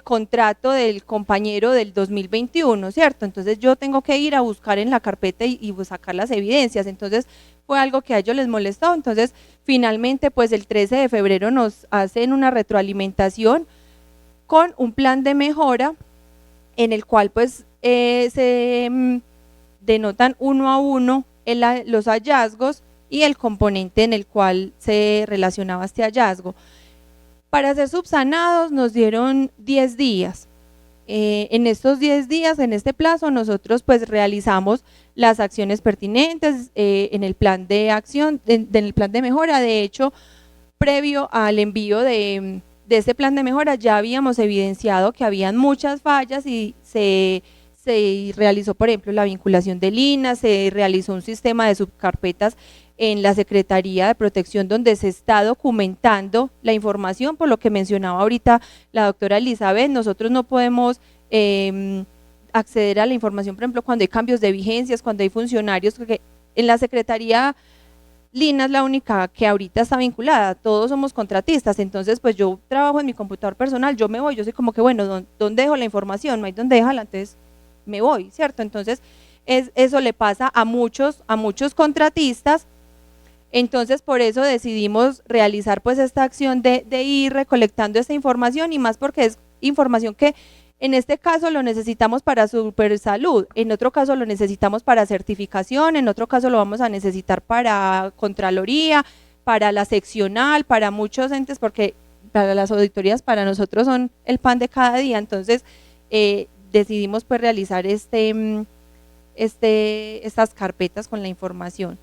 contrato del compañero del 2021, ¿cierto? Entonces yo tengo que ir a buscar en la carpeta y sacar las evidencias. Entonces fue algo que a ellos les molestó. Entonces finalmente pues el 13 de febrero nos hacen una retroalimentación con un plan de mejora en el cual pues se denotan uno a uno los hallazgos y el componente en el cual se relacionaba este hallazgo. Para ser subsanados nos dieron 10 días. En estos 10 días, en este plazo, nosotros pues realizamos las acciones pertinentes en el plan de acción, en el plan de mejora. De hecho, previo al envío de este plan de mejora ya habíamos evidenciado que habían muchas fallas y se realizó, por ejemplo, la vinculación del INAH, se realizó un sistema de subcarpetas en la Secretaría de Protección donde se está documentando la información, por lo que mencionaba ahorita la doctora Elizabeth. Nosotros no podemos acceder a la información, por ejemplo, cuando hay cambios de vigencias, cuando hay funcionarios, porque en la Secretaría Lina es la única que ahorita está vinculada, todos somos contratistas. Entonces pues yo trabajo en mi computador personal, yo me voy, yo soy como que bueno, ¿dónde dejo la información? No hay dónde dejarla, entonces me voy, ¿cierto? Entonces eso le pasa a muchos contratistas. Entonces por eso decidimos realizar pues esta acción de ir recolectando esta información, y más porque es información que en este caso lo necesitamos para Supersalud, en otro caso lo necesitamos para certificación, en otro caso lo vamos a necesitar para Contraloría, para la seccional, para muchos entes, porque para las auditorías para nosotros son el pan de cada día. Entonces decidimos pues realizar estas carpetas con la información.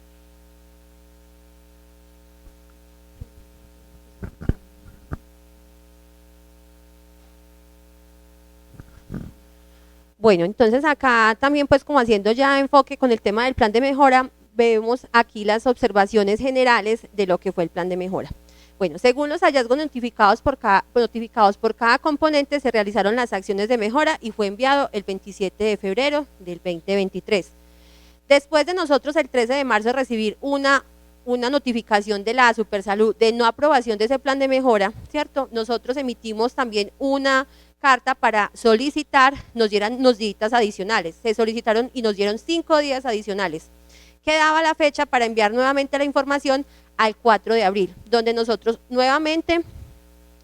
Bueno, entonces acá también pues como haciendo ya enfoque con el tema del plan de mejora, vemos aquí las observaciones generales de lo que fue el plan de mejora. Bueno, según los hallazgos notificados por cada componente, se realizaron las acciones de mejora y fue enviado el 27 de febrero del 2023. Después de nosotros el 13 de marzo recibir una notificación de la Supersalud de no aprobación de ese plan de mejora, ¿cierto? Nosotros emitimos también una carta para solicitar, nos dieran unos días adicionales. Se solicitaron y nos dieron 5 días adicionales. Quedaba la fecha para enviar nuevamente la información al 4 de abril, donde nosotros nuevamente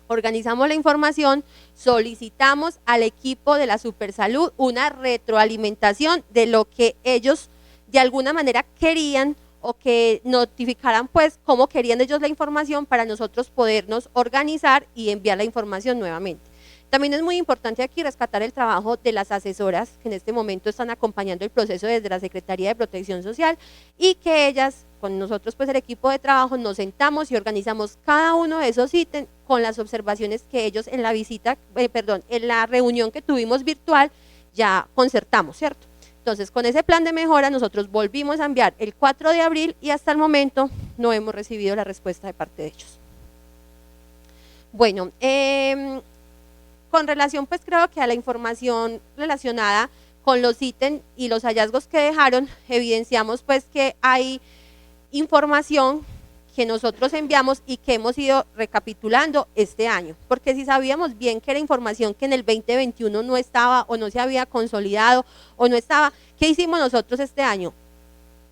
organizamos la información, solicitamos al equipo de la Supersalud una retroalimentación de lo que ellos de alguna manera querían o que notificaran pues cómo querían ellos la información para nosotros podernos organizar y enviar la información nuevamente. También es muy importante aquí rescatar el trabajo de las asesoras que en este momento están acompañando el proceso desde la Secretaría de Protección Social y que ellas, con nosotros pues el equipo de trabajo, nos sentamos y organizamos cada uno de esos ítems con las observaciones que ellos en la visita, en la reunión que tuvimos virtual ya concertamos, ¿cierto? Entonces, con ese plan de mejora nosotros volvimos a enviar el 4 de abril y hasta el momento no hemos recibido la respuesta de parte de ellos. Bueno, con relación pues creo que a la información relacionada con los ítems y los hallazgos que dejaron, evidenciamos pues que hay información que nosotros enviamos y que hemos ido recapitulando este año, porque si sabíamos bien que era información que en el 2021 no estaba o no se había consolidado o no estaba, ¿qué hicimos nosotros este año?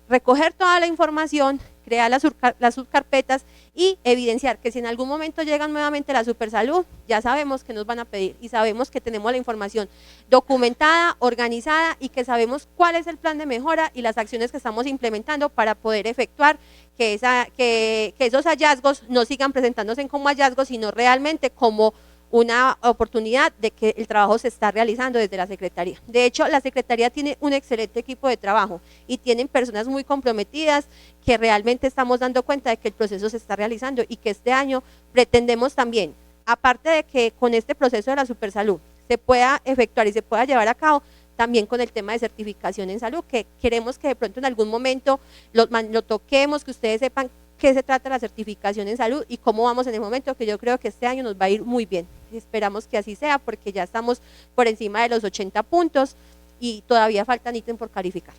Recoger toda la información, crear las subcarpetas y evidenciar que si en algún momento llegan nuevamente la Supersalud, ya sabemos que nos van a pedir y sabemos que tenemos la información documentada, organizada y que sabemos cuál es el plan de mejora y las acciones que estamos implementando para poder efectuar que esos hallazgos no sigan presentándose como hallazgos, sino realmente como una oportunidad de que el trabajo se está realizando desde la Secretaría. De hecho, la Secretaría tiene un excelente equipo de trabajo y tienen personas muy comprometidas que realmente estamos dando cuenta de que el proceso se está realizando y que este año pretendemos también, aparte de que con este proceso de la Supersalud se pueda efectuar y se pueda llevar a cabo, también con el tema de certificación en salud, que queremos que de pronto en algún momento lo toquemos, que ustedes sepan qué se trata la certificación en salud y cómo vamos en el momento, que yo creo que este año nos va a ir muy bien. Esperamos que así sea porque ya estamos por encima de los 80 puntos y todavía faltan ítems por calificar.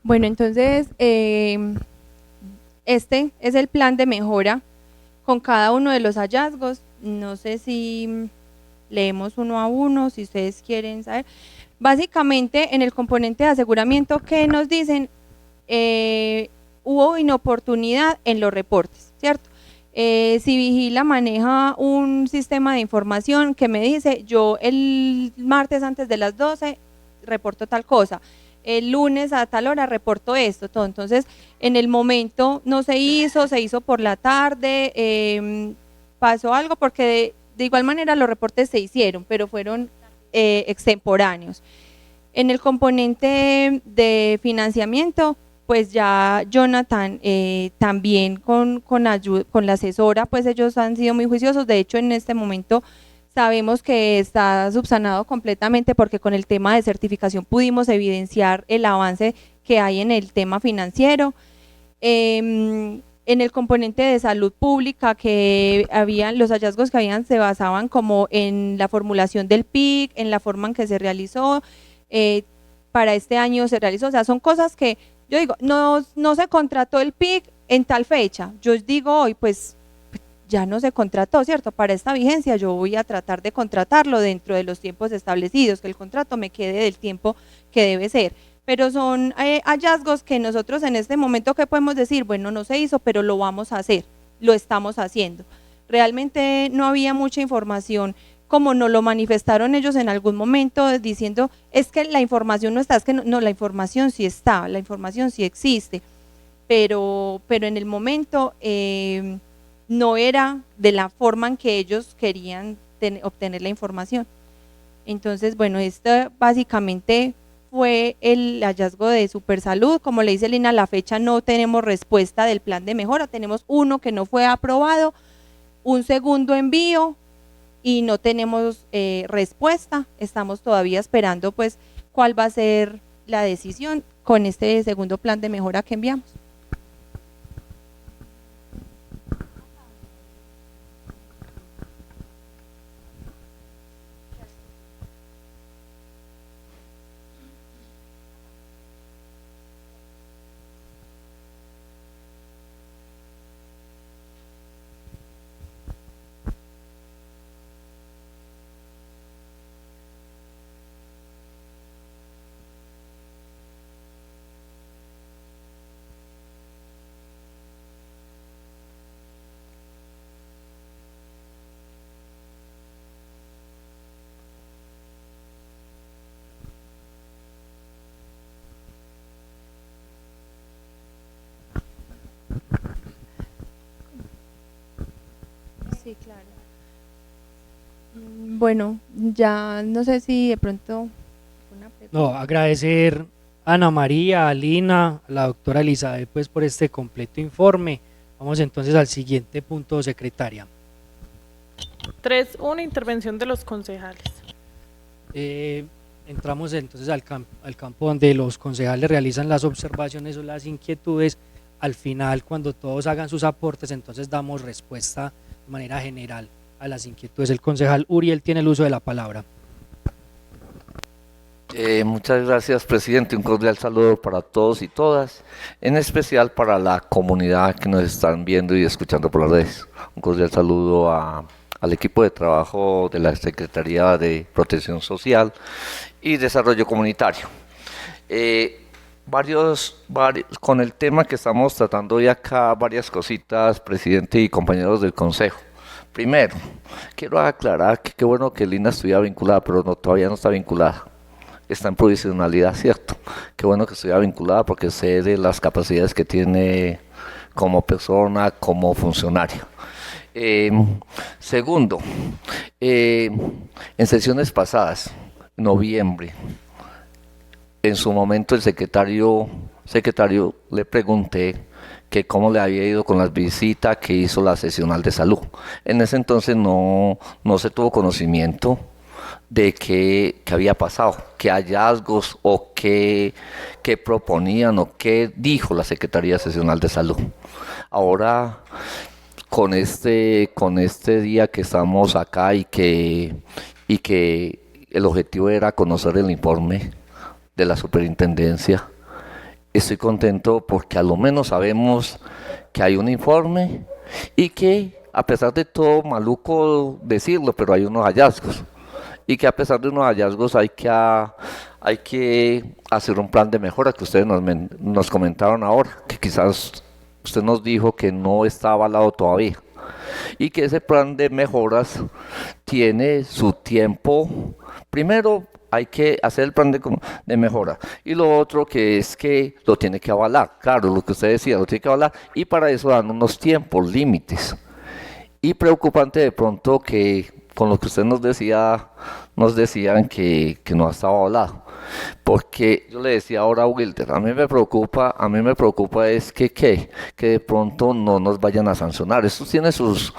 Bueno, entonces este es el plan de mejora con cada uno de los hallazgos. No sé si leemos uno a uno, si ustedes quieren saber. Básicamente en el componente de aseguramiento, ¿qué nos dicen? Hubo inoportunidad en los reportes, ¿cierto? Si Vigila maneja un sistema de información que me dice, yo el martes antes de las 12 reporto tal cosa, el lunes a tal hora reporto esto, todo. Entonces en el momento no se hizo por la tarde, pasó algo porque de igual manera los reportes se hicieron, pero fueron extemporáneos. En el componente de financiamiento, pues ya Jonathan también con la asesora, pues ellos han sido muy juiciosos. De hecho, en este momento sabemos que está subsanado completamente porque con el tema de certificación pudimos evidenciar el avance que hay en el tema financiero. En el componente de salud pública, que habían los hallazgos que habían se basaban como en la formulación del PIC, en la forma en que se realizó, para este año se realizó, o sea, son cosas que yo digo, no se contrató el PIC en tal fecha, yo digo hoy, pues ya no se contrató, ¿cierto? Para esta vigencia yo voy a tratar de contratarlo dentro de los tiempos establecidos, que el contrato me quede del tiempo que debe ser. Pero son hallazgos que nosotros en este momento, ¿qué podemos decir? Bueno, no se hizo, pero lo vamos a hacer, lo estamos haciendo. Realmente no había mucha información, como nos lo manifestaron ellos en algún momento, diciendo, es que la información no está, es que no, la información sí está, la información sí existe, pero en el momento no era de la forma en que ellos querían obtener la información. Entonces, bueno, esto básicamente fue el hallazgo de Supersalud. Como le dice Lina, a la fecha no tenemos respuesta del plan de mejora, tenemos uno que no fue aprobado, un segundo envío y no tenemos respuesta, estamos todavía esperando pues cuál va a ser la decisión con este segundo plan de mejora que enviamos. Sí, claro. Bueno, ya no sé si de pronto una pregunta. No, agradecer a Ana María, a Lina, a la doctora Elizabeth, pues por este completo informe. Vamos entonces al siguiente punto, secretaria. 3.1. Intervención de los concejales. Entramos entonces al campo donde los concejales realizan las observaciones o las inquietudes. Al final, cuando todos hagan sus aportes, entonces damos respuesta de manera general a las inquietudes. El concejal Uriel tiene el uso de la palabra. Muchas gracias, presidente. Un cordial saludo para todos y todas, en especial para la comunidad que nos están viendo y escuchando por las redes. Un cordial saludo al equipo de trabajo de la Secretaría de Protección Social y Desarrollo Comunitario. Con el tema que estamos tratando hoy acá, varias cositas, presidente y compañeros del Consejo. Primero, quiero aclarar que qué bueno que Lina estuviera vinculada, pero todavía no está vinculada. Está en provisionalidad, ¿cierto? Qué bueno que estuviera vinculada porque sé de las capacidades que tiene como persona, como funcionario. Segundo, en sesiones pasadas, noviembre, en su momento el secretario le pregunté que cómo le había ido con las visitas que hizo la seccional de salud. En ese entonces no se tuvo conocimiento de qué había pasado, qué hallazgos o qué proponían o qué dijo la Secretaría Seccional de Salud. Ahora, con este día que estamos acá y que el objetivo era conocer el informe de la superintendencia, estoy contento porque a lo menos sabemos que hay un informe y que, a pesar de todo, maluco decirlo, pero hay unos hallazgos. Y que a pesar de unos hallazgos hay que hacer un plan de mejora que ustedes nos comentaron ahora, que quizás usted nos dijo que no está avalado todavía. Y que ese plan de mejoras tiene su tiempo. Primero hay que hacer el plan de mejora. Y lo otro que es que lo tiene que avalar. Claro, lo que usted decía, lo tiene que avalar. Y para eso dan unos tiempos, límites. Y preocupante de pronto que con lo que usted nos decían que no ha estado hablado. Porque yo le decía ahora a Wilder, a mí me preocupa es que de pronto no nos vayan a sancionar. Esto tiene sus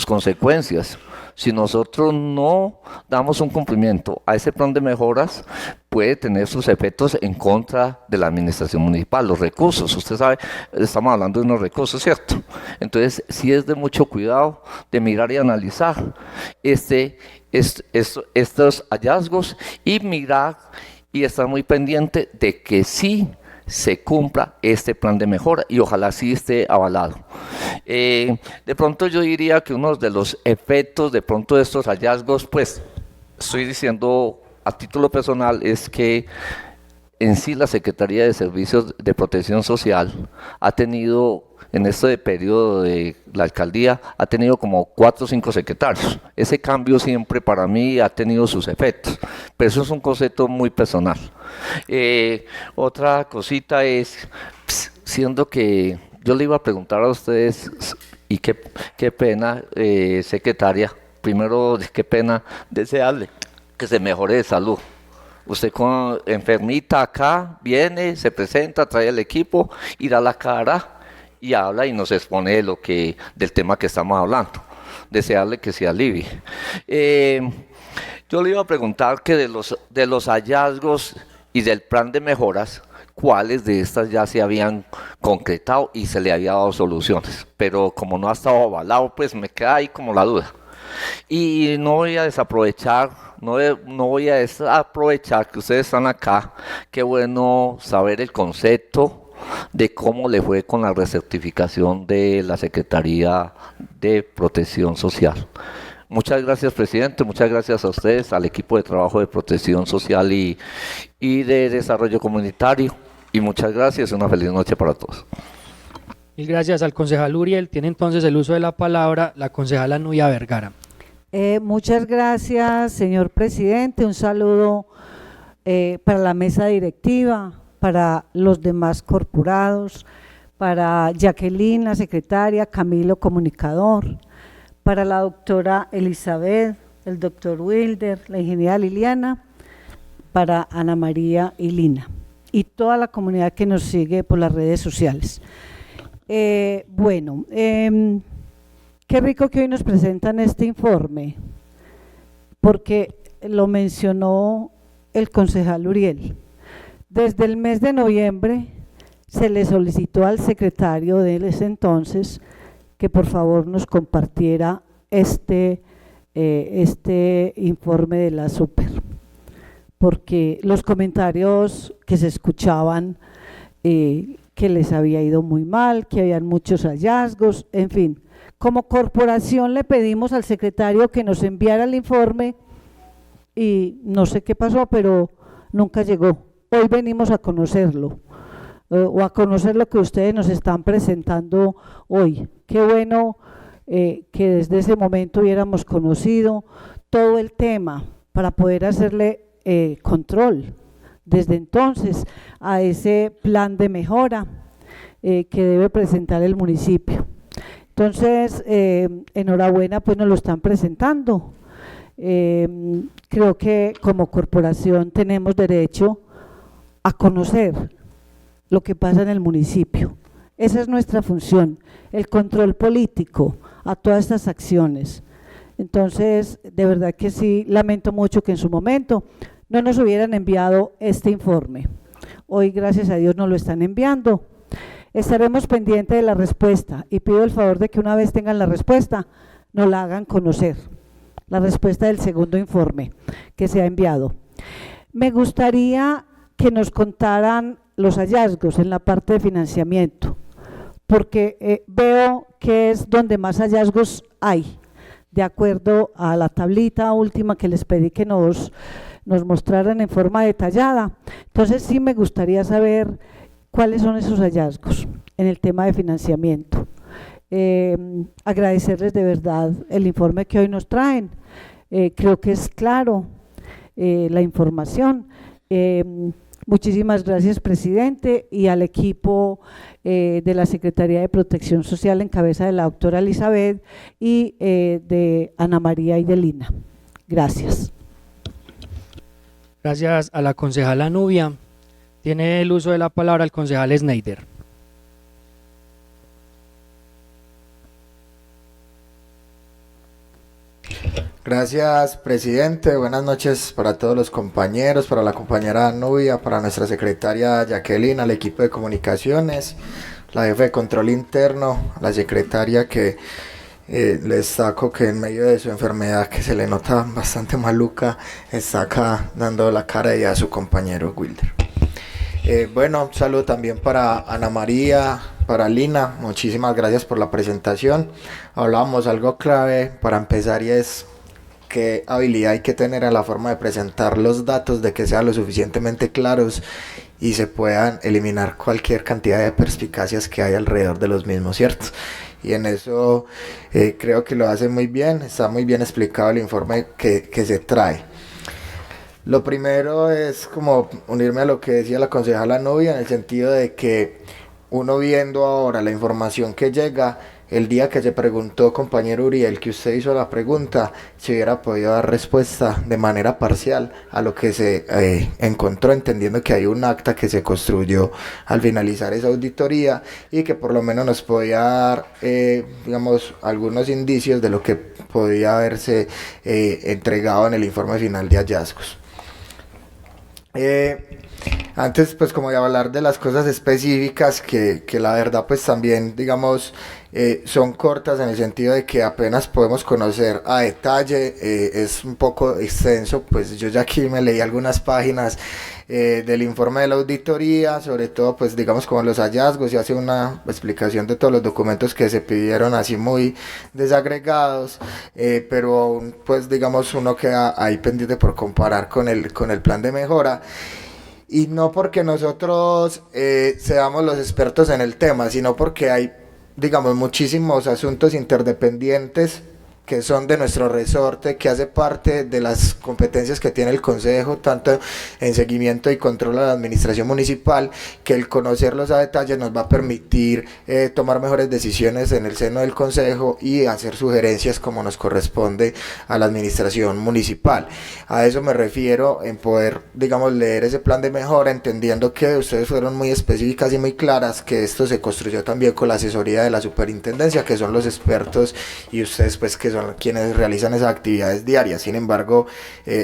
consecuencias. Si nosotros no damos un cumplimiento a ese plan de mejoras, puede tener sus efectos en contra de la administración municipal, los recursos. Usted sabe, estamos hablando de unos recursos, ¿cierto? Entonces, sí es de mucho cuidado de mirar y analizar estos hallazgos y mirar y estar muy pendiente de que sí se cumpla este plan de mejora y ojalá sí esté avalado. De pronto yo diría que uno de los efectos de pronto de estos hallazgos, pues estoy diciendo a título personal, es que en sí la Secretaría de Servicios de Protección Social ha tenido, en este periodo de la alcaldía, ha tenido como 4 o 5 secretarios. Ese cambio siempre para mí ha tenido sus efectos, pero eso es un concepto muy personal. Otra cosita es, siendo que yo le iba a preguntar a ustedes, y qué pena, secretaria, primero qué pena desearle que se mejore de salud. Usted con enfermita acá, viene, se presenta, trae el equipo y da la cara y habla y nos expone del tema que estamos hablando. Desearle que se alivie. Yo le iba a preguntar que de los hallazgos y del plan de mejoras, cuáles de estas ya se habían concretado y se le había dado soluciones. Pero como no ha estado avalado, pues me queda ahí como la duda. Y no voy a desaprovechar que ustedes están acá. Qué bueno saber el concepto de cómo le fue con la recertificación de la Secretaría de Protección Social. Muchas gracias, presidente. Muchas gracias a ustedes, al equipo de trabajo de Protección Social y de Desarrollo Comunitario. Y muchas gracias y una feliz noche para todos. Mil gracias al concejal Uriel. Tiene entonces el uso de la palabra la concejala Nuya Vergara. Muchas gracias, señor presidente. Un saludo para la mesa directiva, para los demás corporados, para Jacqueline, la secretaria, Camilo, comunicador, para la doctora Elizabeth, el doctor Wilder, la ingeniera Liliana, para Ana María y Lina, y toda la comunidad que nos sigue por las redes sociales. Qué rico que hoy nos presentan este informe, porque lo mencionó el concejal Uriel. Desde el mes de noviembre se le solicitó al secretario de ese entonces que por favor nos compartiera este informe de la Super, porque los comentarios que se escuchaban, que les había ido muy mal, que habían muchos hallazgos, en fin. Como corporación le pedimos al secretario que nos enviara el informe y no sé qué pasó, pero nunca llegó. Hoy venimos a conocerlo, o a conocer lo que ustedes nos están presentando hoy. Qué bueno que desde ese momento hubiéramos conocido todo el tema para poder hacerle control desde entonces a ese plan de mejora que debe presentar el municipio. Entonces, enhorabuena, pues nos lo están presentando. Creo que como corporación tenemos derecho a conocer lo que pasa en el municipio. Esa es nuestra función, el control político a todas estas acciones. Entonces, de verdad que sí, lamento mucho que en su momento no nos hubieran enviado este informe. Hoy, gracias a Dios, nos lo están enviando. Estaremos pendientes de la respuesta y pido el favor de que una vez tengan la respuesta, nos la hagan conocer, la respuesta del segundo informe que se ha enviado. Me gustaría que nos contaran los hallazgos en la parte de financiamiento, porque veo que es donde más hallazgos hay, de acuerdo a la tablita última que les pedí que nos mostraran en forma detallada. Entonces sí me gustaría saber cuáles son esos hallazgos en el tema de financiamiento. Agradecerles de verdad el informe que hoy nos traen. Creo que es claro la información. Muchísimas gracias, presidente, y al equipo de la Secretaría de Protección Social en cabeza de la doctora Elizabeth y de Ana María y de Lina. Gracias. Gracias a la concejala Nubia. Tiene el uso de la palabra el concejal Schneider. Gracias, presidente. Buenas noches para todos los compañeros, para la compañera Nubia, para nuestra secretaria Jacqueline, al equipo de comunicaciones, la jefe de control interno, la secretaria que le destaco que en medio de su enfermedad, que se le nota bastante maluca, está acá dando la cara, y a su compañero Wilder. Bueno, un saludo también para Ana María, para Lina, muchísimas gracias por la presentación. Hablábamos algo clave para empezar, y es qué habilidad hay que tener a la forma de presentar los datos, de que sean lo suficientemente claros y se puedan eliminar cualquier cantidad de perspicacias que hay alrededor de los mismos, ¿cierto? Y en eso creo que lo hace muy bien, está muy bien explicado el informe que se trae. Lo primero es como unirme a lo que decía la concejala Nubia, en el sentido de que uno viendo ahora la información que llega, el día que se preguntó, compañero Uriel, que usted hizo la pregunta, se hubiera podido dar respuesta de manera parcial a lo que se encontró, entendiendo que hay un acta que se construyó al finalizar esa auditoría y que por lo menos nos podía dar, digamos, algunos indicios de lo que podía haberse entregado en el informe final de hallazgos. Antes, pues, como de hablar de las cosas específicas que la verdad, pues, también, digamos, son cortas en el sentido de que apenas podemos conocer a detalle, es un poco extenso, pues yo ya aquí me leí algunas páginas del informe de la auditoría, sobre todo, pues, digamos, como los hallazgos, y hace una explicación de todos los documentos que se pidieron, así muy desagregados, pero, pues, digamos, uno queda ahí pendiente por comparar con el plan de mejora. Y no porque nosotros seamos los expertos en el tema, sino porque hay, digamos, muchísimos asuntos interdependientes que son de nuestro resorte, que hace parte de las competencias que tiene el Consejo, tanto en seguimiento y control a la administración municipal, que el conocerlos a detalle nos va a permitir tomar mejores decisiones en el seno del Consejo y hacer sugerencias como nos corresponde a la administración municipal. A eso me refiero en poder, digamos, leer ese plan de mejora, entendiendo que ustedes fueron muy específicas y muy claras, que esto se construyó también con la asesoría de la superintendencia, que son los expertos, y ustedes pues que son quienes realizan esas actividades diarias. Sin embargo,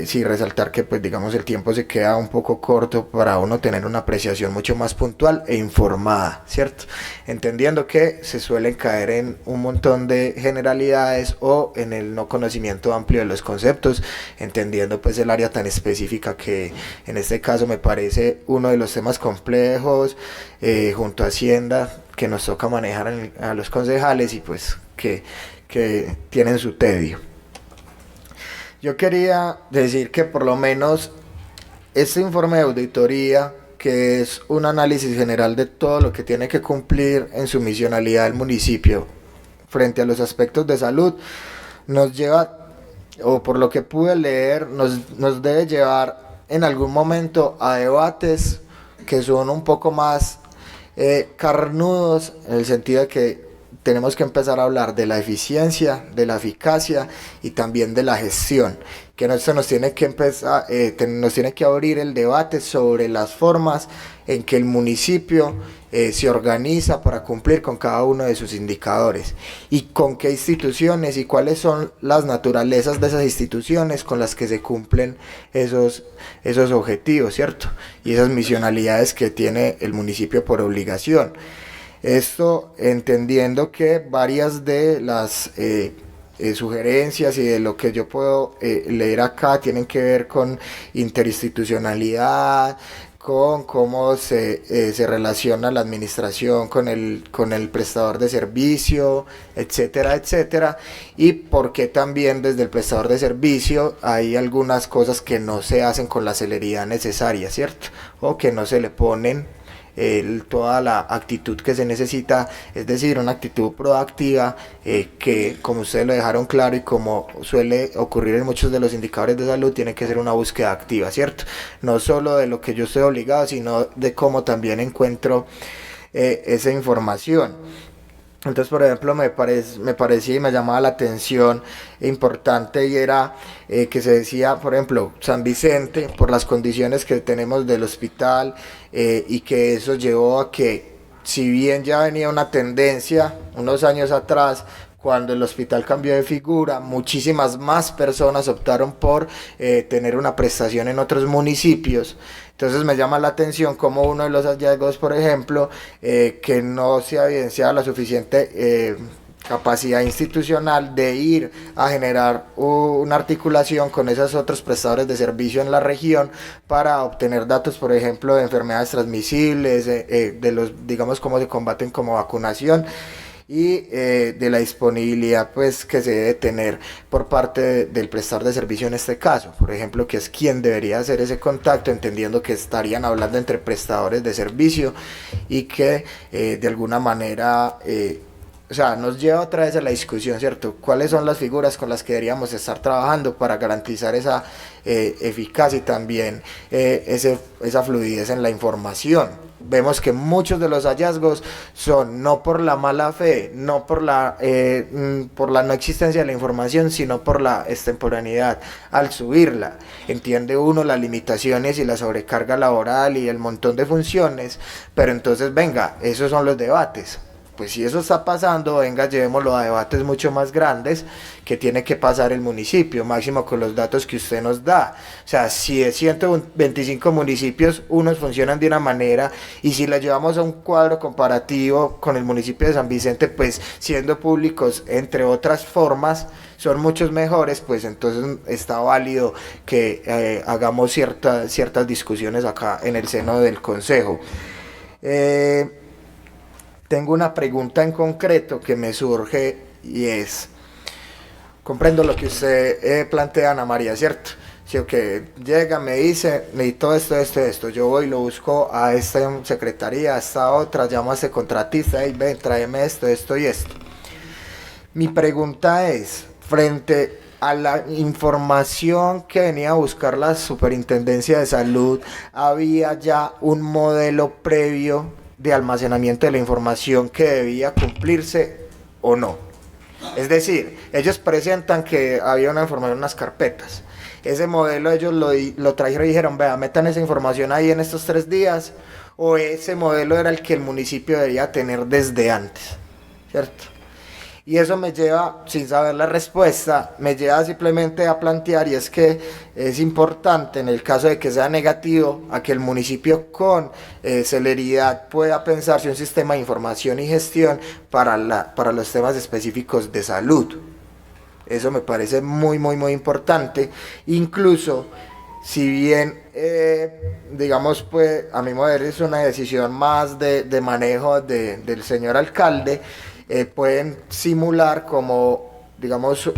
sí resaltar que pues digamos el tiempo se queda un poco corto para uno tener una apreciación mucho más puntual e informada, ¿cierto? Entendiendo que se suelen caer en un montón de generalidades o en el no conocimiento amplio de los conceptos, entendiendo pues el área tan específica que en este caso me parece uno de los temas complejos, junto a Hacienda, que nos toca manejar a los concejales y pues que tienen su tedio. Yo quería decir que por lo menos este informe de auditoría, que es un análisis general de todo lo que tiene que cumplir en su misionalidad el municipio frente a los aspectos de salud, nos lleva, o por lo que pude leer, nos debe llevar en algún momento a debates que son un poco más carnudos, en el sentido de que tenemos que empezar a hablar de la eficiencia, de la eficacia y también de la gestión, que esto nos tiene que empezar, nos tiene que abrir el debate sobre las formas en que el municipio se organiza para cumplir con cada uno de sus indicadores, y con qué instituciones y cuáles son las naturalezas de esas instituciones con las que se cumplen esos objetivos, ¿cierto? Y esas misionalidades que tiene el municipio por obligación. Esto entendiendo que varias de las sugerencias y de lo que yo puedo leer acá tienen que ver con interinstitucionalidad, con cómo se relaciona la administración con el prestador de servicio, etcétera, etcétera, y por qué también desde el prestador de servicio hay algunas cosas que no se hacen con la celeridad necesaria, ¿cierto? O que no se le ponen toda la actitud que se necesita, es decir, una actitud proactiva, que como ustedes lo dejaron claro y como suele ocurrir en muchos de los indicadores de salud, tiene que ser una búsqueda activa, ¿cierto? No solo de lo que yo estoy obligado, sino de cómo también encuentro esa información. Entonces, por ejemplo, me parecía y me llamaba la atención importante, y era que se decía, por ejemplo, San Vicente, por las condiciones que tenemos del hospital, y que eso llevó a que, si bien ya venía una tendencia unos años atrás, cuando el hospital cambió de figura, muchísimas más personas optaron por tener una prestación en otros municipios. Entonces me llama la atención como uno de los hallazgos, por ejemplo, que no se ha evidenciado la suficiente capacidad institucional de ir a generar una articulación con esos otros prestadores de servicio en la región para obtener datos, por ejemplo, de enfermedades transmisibles, de los, digamos, cómo se combaten como vacunación, y de la disponibilidad pues que se debe tener por parte del prestador de servicio en este caso, por ejemplo, que es quien debería hacer ese contacto, entendiendo que estarían hablando entre prestadores de servicio y que de alguna manera o sea, nos lleva otra vez a la discusión, ¿cierto? ¿Cuáles son las figuras con las que deberíamos estar trabajando para garantizar esa eficacia y también esa fluidez en la información? Vemos que muchos de los hallazgos son no por la mala fe, no por la no existencia de la información, sino por la extemporaneidad al subirla. Entiende uno las limitaciones y la sobrecarga laboral y el montón de funciones, pero entonces venga, esos son los debates. Pues si eso está pasando, venga, llevémoslo a debates mucho más grandes que tiene que pasar el municipio, máximo con los datos que usted nos da. O sea, si de 125 municipios, unos funcionan de una manera, y si la llevamos a un cuadro comparativo con el municipio de San Vicente, pues siendo públicos, entre otras formas, son muchos mejores, pues entonces está válido que hagamos ciertas discusiones acá en el seno del Consejo. Tengo una pregunta en concreto que me surge, y es, comprendo lo que usted plantea, Ana María, ¿cierto? Si que llega, me dice, necesito esto, yo voy y lo busco a esta secretaría, a esta otra, llamo a este contratista, y ven, tráeme esto y esto. Mi pregunta es, frente a la información que venía a buscar la Superintendencia de Salud, había ya un modelo previo de almacenamiento de la información que debía cumplirse o no. Es decir, ellos presentan que había una información en unas carpetas. Ese modelo ellos lo trajeron y dijeron, vea, metan esa información ahí en estos 3 días, o ese modelo era el que el municipio debía tener desde antes, ¿cierto? Y eso me lleva, sin saber la respuesta, me lleva simplemente a plantear, y es que es importante, en el caso de que sea negativo, a que el municipio con celeridad pueda pensarse un sistema de información y gestión para los temas específicos de salud. Eso me parece muy, muy, muy importante. Incluso, si bien, digamos, pues, a mi modo de ver es una decisión más de manejo del señor alcalde, pueden simular como, digamos,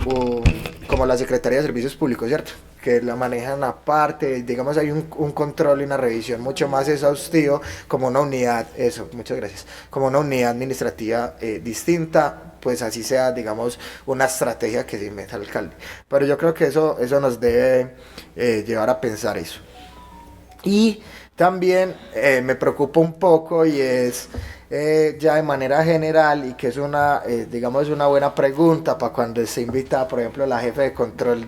como la Secretaría de Servicios Públicos, ¿cierto? Que la manejan aparte, digamos, hay un control y una revisión mucho más exhaustivo, como una unidad, muchas gracias, como una unidad administrativa distinta, pues así sea, digamos, una estrategia que se inventa el alcalde. Pero yo creo que eso nos debe llevar a pensar eso. Y también me preocupa un poco, y es ya de manera general, y que es digamos, una buena pregunta para cuando se invita, por ejemplo, la jefe de control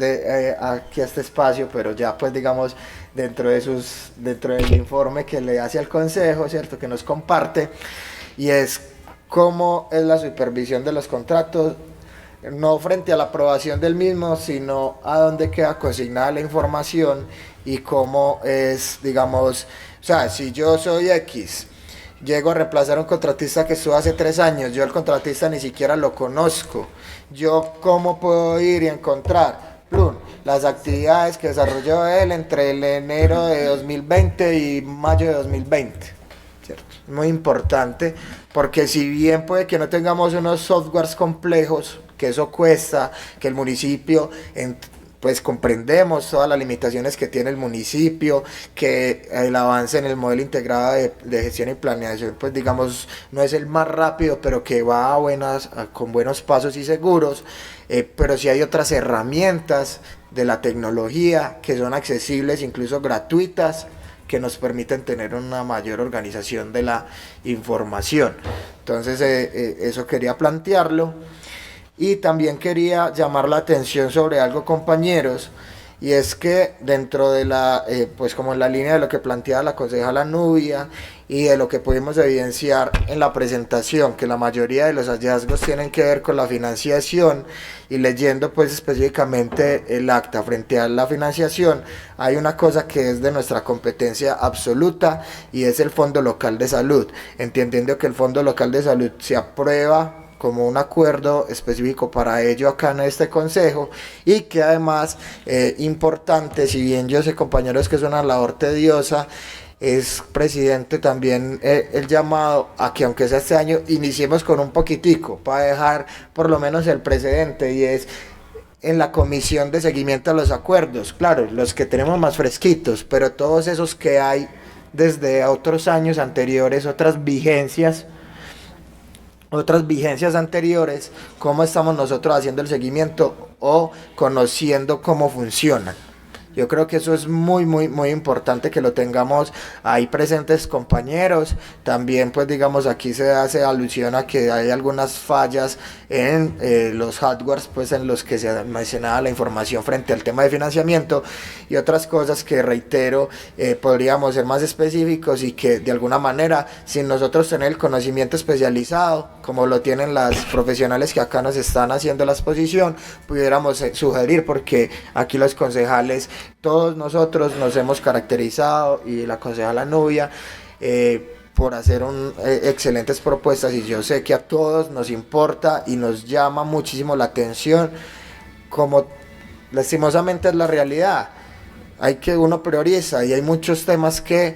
aquí a este espacio, pero ya pues digamos dentro del informe que le hace al consejo, ¿cierto?, que nos comparte, y es cómo es la supervisión de los contratos, no frente a la aprobación del mismo, sino a dónde queda consignada la información, y cómo es, digamos, o sea, si yo soy X, llego a reemplazar a un contratista que estuvo hace 3 años, yo el contratista ni siquiera lo conozco, yo cómo puedo ir y encontrar las actividades que desarrolló él entre el enero de 2020 y mayo de 2020, ¿cierto? Muy importante, porque si bien puede que no tengamos unos softwares complejos, que eso cuesta, que el municipio pues comprendemos todas las limitaciones que tiene el municipio, que el avance en el modelo integrado de gestión y planeación, pues digamos, no es el más rápido, pero que va con buenos pasos y seguros, pero sí hay otras herramientas de la tecnología que son accesibles, incluso gratuitas, que nos permiten tener una mayor organización de la información. Entonces, eso quería plantearlo. Y también quería llamar la atención sobre algo, compañeros, y es que dentro de pues como en la línea de lo que planteaba la concejala Nubia y de lo que pudimos evidenciar en la presentación, que la mayoría de los hallazgos tienen que ver con la financiación, y leyendo pues específicamente el acta frente a la financiación, hay una cosa que es de nuestra competencia absoluta, y es el Fondo Local de Salud, entendiendo que el Fondo Local de Salud se aprueba como un acuerdo específico para ello acá en este consejo, y que además, importante, si bien yo sé, compañeros, que es una labor tediosa, es, presidente, también el llamado a que, aunque sea este año, iniciemos con un poquitico, para dejar por lo menos el precedente, y es en la comisión de seguimiento a los acuerdos, claro, los que tenemos más fresquitos, pero todos esos que hay desde otros años anteriores, otras vigencias anteriores, cómo estamos nosotros haciendo el seguimiento o conociendo cómo funcionan. Yo creo que eso es muy, muy, muy importante que lo tengamos ahí presentes, compañeros. También, pues digamos, aquí se hace alusión a que hay algunas fallas en los hardwares, pues en los que se almacenaba la información frente al tema de financiamiento, y otras cosas que, reitero, podríamos ser más específicos, y que de alguna manera, sin nosotros tener el conocimiento especializado, como lo tienen las profesionales que acá nos están haciendo la exposición, pudiéramos sugerir, porque aquí los concejales, todos nosotros nos hemos caracterizado, y la concejala Nubia, por hacer excelentes propuestas, y yo sé que a todos nos importa y nos llama muchísimo la atención, como lastimosamente es la realidad. Uno prioriza, y hay muchos temas que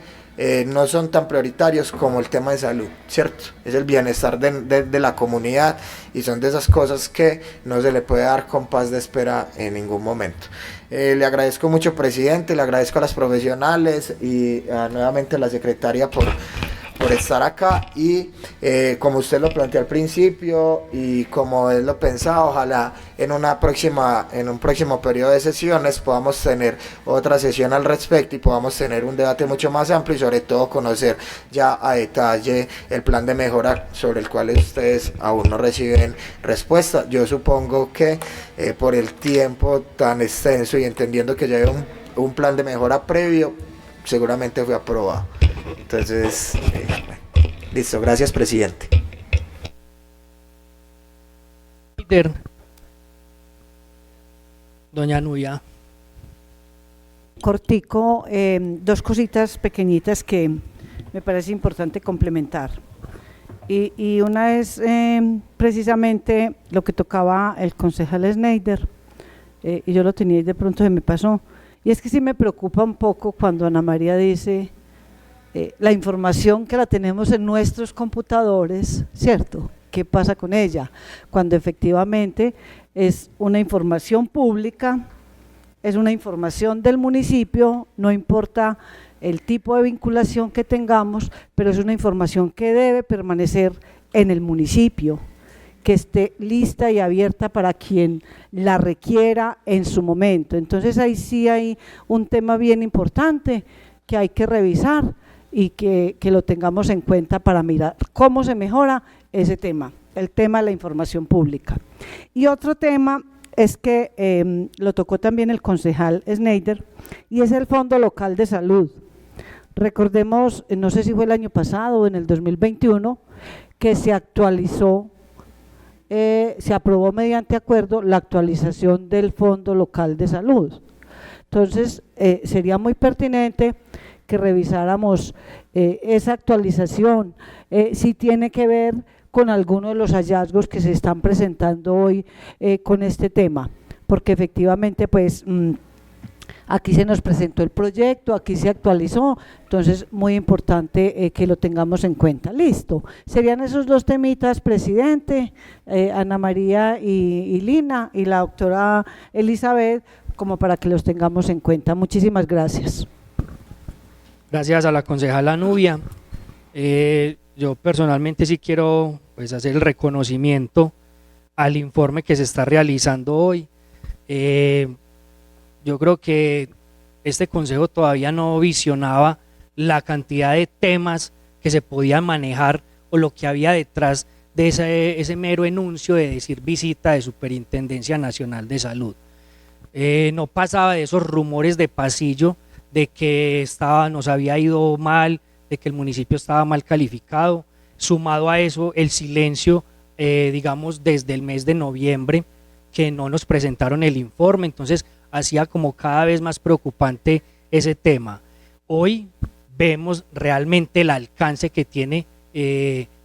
no son tan prioritarios como el tema de salud, ¿cierto? Es el bienestar de la comunidad, y son de esas cosas que no se le puede dar compás de espera en ningún momento. Le agradezco mucho, presidente, le agradezco a las profesionales y nuevamente a la secretaria por estar acá y como usted lo planteó al principio y como él lo pensaba, ojalá en un próximo periodo de sesiones podamos tener otra sesión al respecto y podamos tener un debate mucho más amplio y sobre todo conocer ya a detalle el plan de mejora sobre el cual ustedes aún no reciben respuesta. Yo supongo que por el tiempo tan extenso y entendiendo que ya hay un plan de mejora previo, seguramente fue aprobado. Entonces, listo, gracias, presidente. Líder, doña Nubia. Cortico, dos cositas pequeñitas que me parece importante complementar. Y una es precisamente lo que tocaba el concejal Schneider, y yo lo tenía y de pronto se me pasó. Y es que sí me preocupa un poco cuando Ana María dice la información que la tenemos en nuestros computadores, ¿cierto? ¿Qué pasa con ella? Cuando efectivamente es una información pública, es una información del municipio, no importa el tipo de vinculación que tengamos, pero es una información que debe permanecer en el municipio, que esté lista y abierta para quien la requiera en su momento. Entonces ahí sí hay un tema bien importante que hay que revisar y que lo tengamos en cuenta para mirar cómo se mejora ese tema, el tema de la información pública. Y otro tema es que lo tocó también el concejal Schneider, y es el Fondo Local de Salud. Recordemos, no sé si fue el año pasado o en el 2021, que se actualizó, se aprobó mediante acuerdo la actualización del Fondo Local de Salud. Entonces, sería muy pertinente que revisáramos esa actualización, si tiene que ver con alguno de los hallazgos que se están presentando hoy con este tema, porque efectivamente pues aquí se nos presentó el proyecto, aquí se actualizó, entonces muy importante que lo tengamos en cuenta. Listo, serían esos dos temitas, presidente, Ana María y Lina, y la doctora Elizabeth, como para que los tengamos en cuenta. Muchísimas gracias. Gracias a la concejala Nubia. Yo personalmente sí quiero pues hacer el reconocimiento al informe que se está realizando hoy. Yo creo que este consejo todavía no visionaba la cantidad de temas que se podían manejar o lo que había detrás de ese mero enuncio de decir visita de Superintendencia Nacional de Salud. No pasaba de esos rumores de pasillo de que nos había ido mal, de que el municipio estaba mal calificado, sumado a eso el silencio, digamos, desde el mes de noviembre, que no nos presentaron el informe, entonces hacía como cada vez más preocupante ese tema. Hoy vemos realmente el alcance que tiene,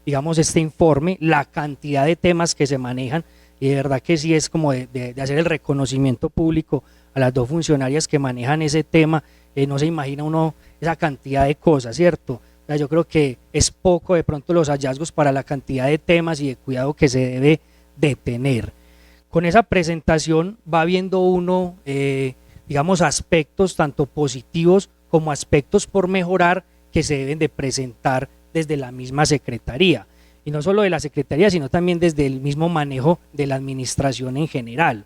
digamos, este informe, la cantidad de temas que se manejan, y de verdad que sí es como de hacer el reconocimiento público a las dos funcionarias que manejan ese tema. No se imagina uno esa cantidad de cosas, ¿cierto? O sea, yo creo que es poco de pronto los hallazgos para la cantidad de temas y de cuidado que se debe de tener. Con esa presentación va viendo uno, digamos, aspectos tanto positivos como aspectos por mejorar que se deben de presentar desde la misma Secretaría. Y no solo de la Secretaría, sino también desde el mismo manejo de la administración en general.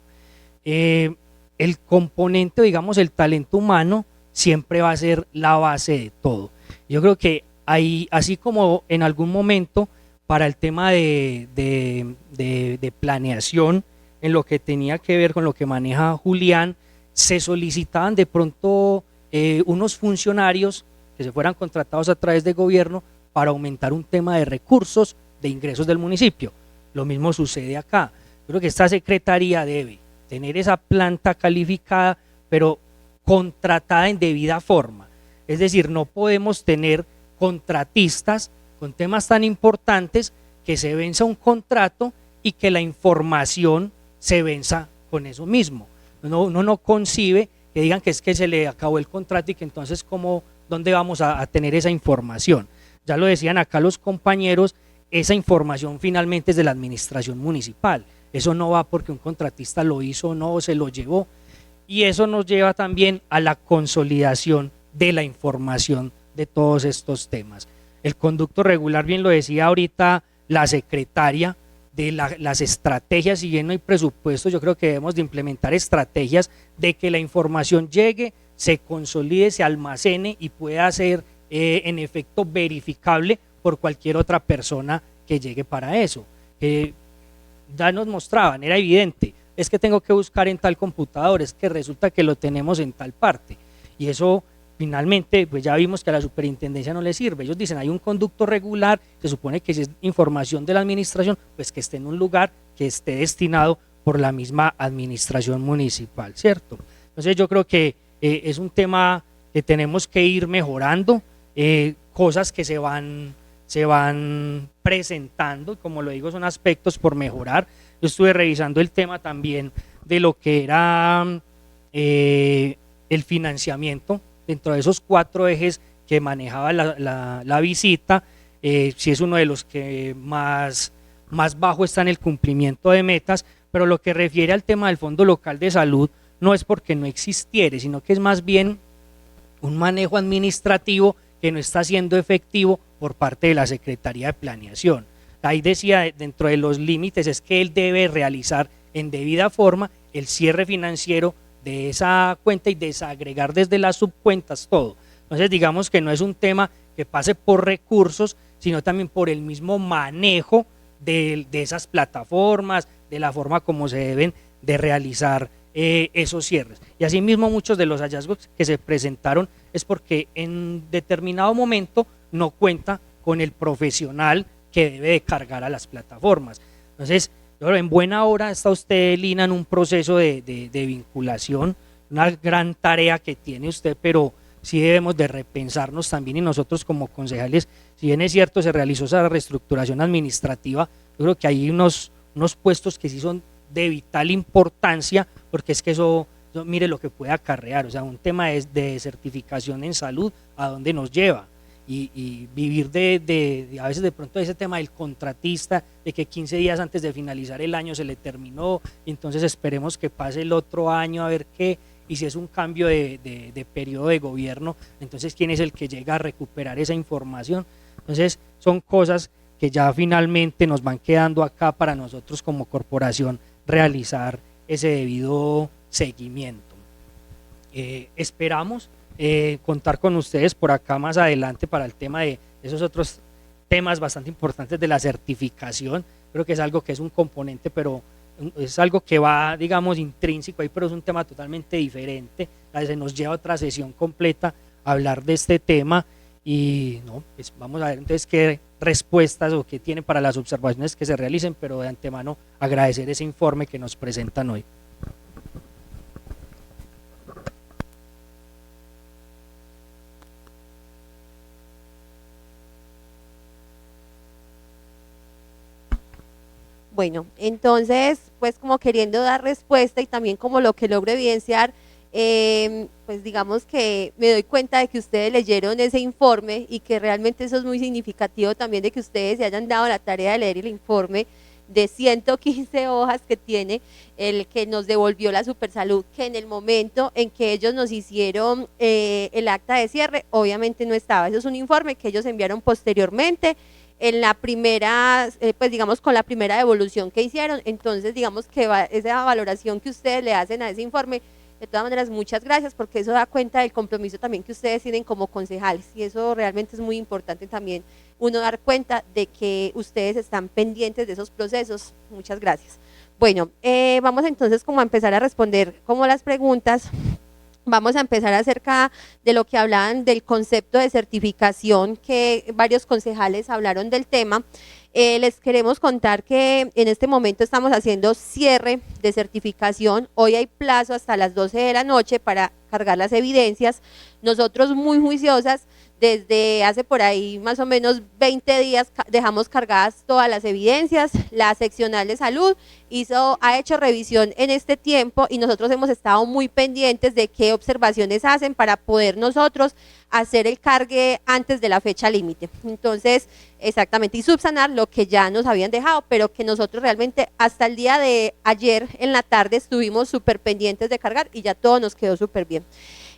El componente, digamos, el talento humano, siempre va a ser la base de todo. Yo creo que ahí, así como en algún momento para el tema de planeación, en lo que tenía que ver con lo que maneja Julián, se solicitaban de pronto unos funcionarios que se fueran contratados a través de gobierno para aumentar un tema de recursos, de ingresos del municipio. Lo mismo sucede acá. Yo creo que esta secretaría debe tener esa planta calificada, pero contratada en debida forma. Es decir, no podemos tener contratistas con temas tan importantes que se venza un contrato y que la información se venza con eso mismo. Uno no concibe que digan que es que se le acabó el contrato y que entonces ¿dónde vamos a tener esa información? Ya lo decían acá los compañeros, esa información finalmente es de la administración municipal. Eso no va porque un contratista lo hizo o no, o se lo llevó. Y eso nos lleva también a la consolidación de la información de todos estos temas. El conducto regular, bien lo decía ahorita la secretaria, de las estrategias, si bien no hay presupuesto, yo creo que debemos de implementar estrategias de que la información llegue, se consolide, se almacene y pueda ser en efecto verificable por cualquier otra persona que llegue para eso. Ya nos mostraban, era evidente, es que tengo que buscar en tal computador, es que resulta que lo tenemos en tal parte, y eso finalmente pues ya vimos que a la superintendencia no le sirve. Ellos dicen hay un conducto regular, se supone que si es información de la administración, pues que esté en un lugar que esté destinado por la misma administración municipal, ¿cierto? Entonces yo creo que es un tema que tenemos que ir mejorando, cosas que se van presentando, como lo digo, son aspectos por mejorar. Yo estuve revisando el tema también de lo que era el financiamiento dentro de esos 4 ejes que manejaba la visita, sí es uno de los que más bajo está en el cumplimiento de metas, pero lo que refiere al tema del Fondo Local de Salud no es porque no existiere, sino que es más bien un manejo administrativo que no está siendo efectivo por parte de la Secretaría de Planeación. Ahí decía, dentro de los límites, es que él debe realizar en debida forma el cierre financiero de esa cuenta y desagregar desde las subcuentas todo. Entonces digamos que no es un tema que pase por recursos, sino también por el mismo manejo de esas plataformas, de la forma como se deben de realizar esos cierres. Y asimismo muchos de los hallazgos que se presentaron es porque en determinado momento no cuenta con el profesional que debe de cargar a las plataformas. Entonces, en buena hora está usted, Lina, en un proceso de vinculación, una gran tarea que tiene usted, pero sí debemos de repensarnos también, y nosotros como concejales, si bien es cierto se realizó esa reestructuración administrativa, yo creo que hay unos puestos que sí son de vital importancia, porque es que eso mire lo que puede acarrear, o sea, un tema de certificación en salud, ¿a dónde nos lleva? Y vivir a veces de pronto ese tema del contratista, de que 15 días antes de finalizar el año se le terminó, y entonces esperemos que pase el otro año a ver qué, y si es un cambio de periodo de gobierno, entonces quién es el que llega a recuperar esa información. Entonces son cosas que ya finalmente nos van quedando acá para nosotros como corporación realizar ese debido seguimiento. Esperamos contar con ustedes por acá más adelante para el tema de esos otros temas bastante importantes de la certificación. Creo que es algo que es un componente, pero es algo que va, digamos, intrínseco ahí, pero es un tema totalmente diferente. Se nos lleva otra sesión completa a hablar de este tema, y no, pues vamos a ver entonces qué respuestas o qué tienen para las observaciones que se realicen, pero de antemano agradecer ese informe que nos presentan hoy. Bueno, entonces, pues como queriendo dar respuesta y también como lo que logro evidenciar, pues digamos que me doy cuenta de que ustedes leyeron ese informe y que realmente eso es muy significativo también de que ustedes se hayan dado la tarea de leer el informe de 115 hojas que tiene, el que nos devolvió la Supersalud, que en el momento en que ellos nos hicieron el acta de cierre, obviamente no estaba. Eso es un informe que ellos enviaron posteriormente, en la primera, pues digamos con la primera devolución que hicieron. Entonces digamos que esa valoración que ustedes le hacen a ese informe, de todas maneras muchas gracias, porque eso da cuenta del compromiso también que ustedes tienen como concejales, y eso realmente es muy importante también, uno dar cuenta de que ustedes están pendientes de esos procesos. Muchas gracias. Bueno, vamos entonces como a empezar a responder como las preguntas. Vamos a empezar acerca de lo que hablaban del concepto de certificación, que varios concejales hablaron del tema. Les queremos contar que en este momento estamos haciendo cierre de certificación. Hoy hay plazo hasta las 12 de la noche para cargar las evidencias. Nosotros muy juiciosas, desde hace por ahí más o menos 20 días dejamos cargadas todas las evidencias. La seccional de salud ha hecho revisión en este tiempo, y nosotros hemos estado muy pendientes de qué observaciones hacen para poder nosotros hacer el cargue antes de la fecha límite. Entonces, exactamente, y subsanar lo que ya nos habían dejado, pero que nosotros realmente hasta el día de ayer en la tarde estuvimos súper pendientes de cargar, y ya todo nos quedó súper bien.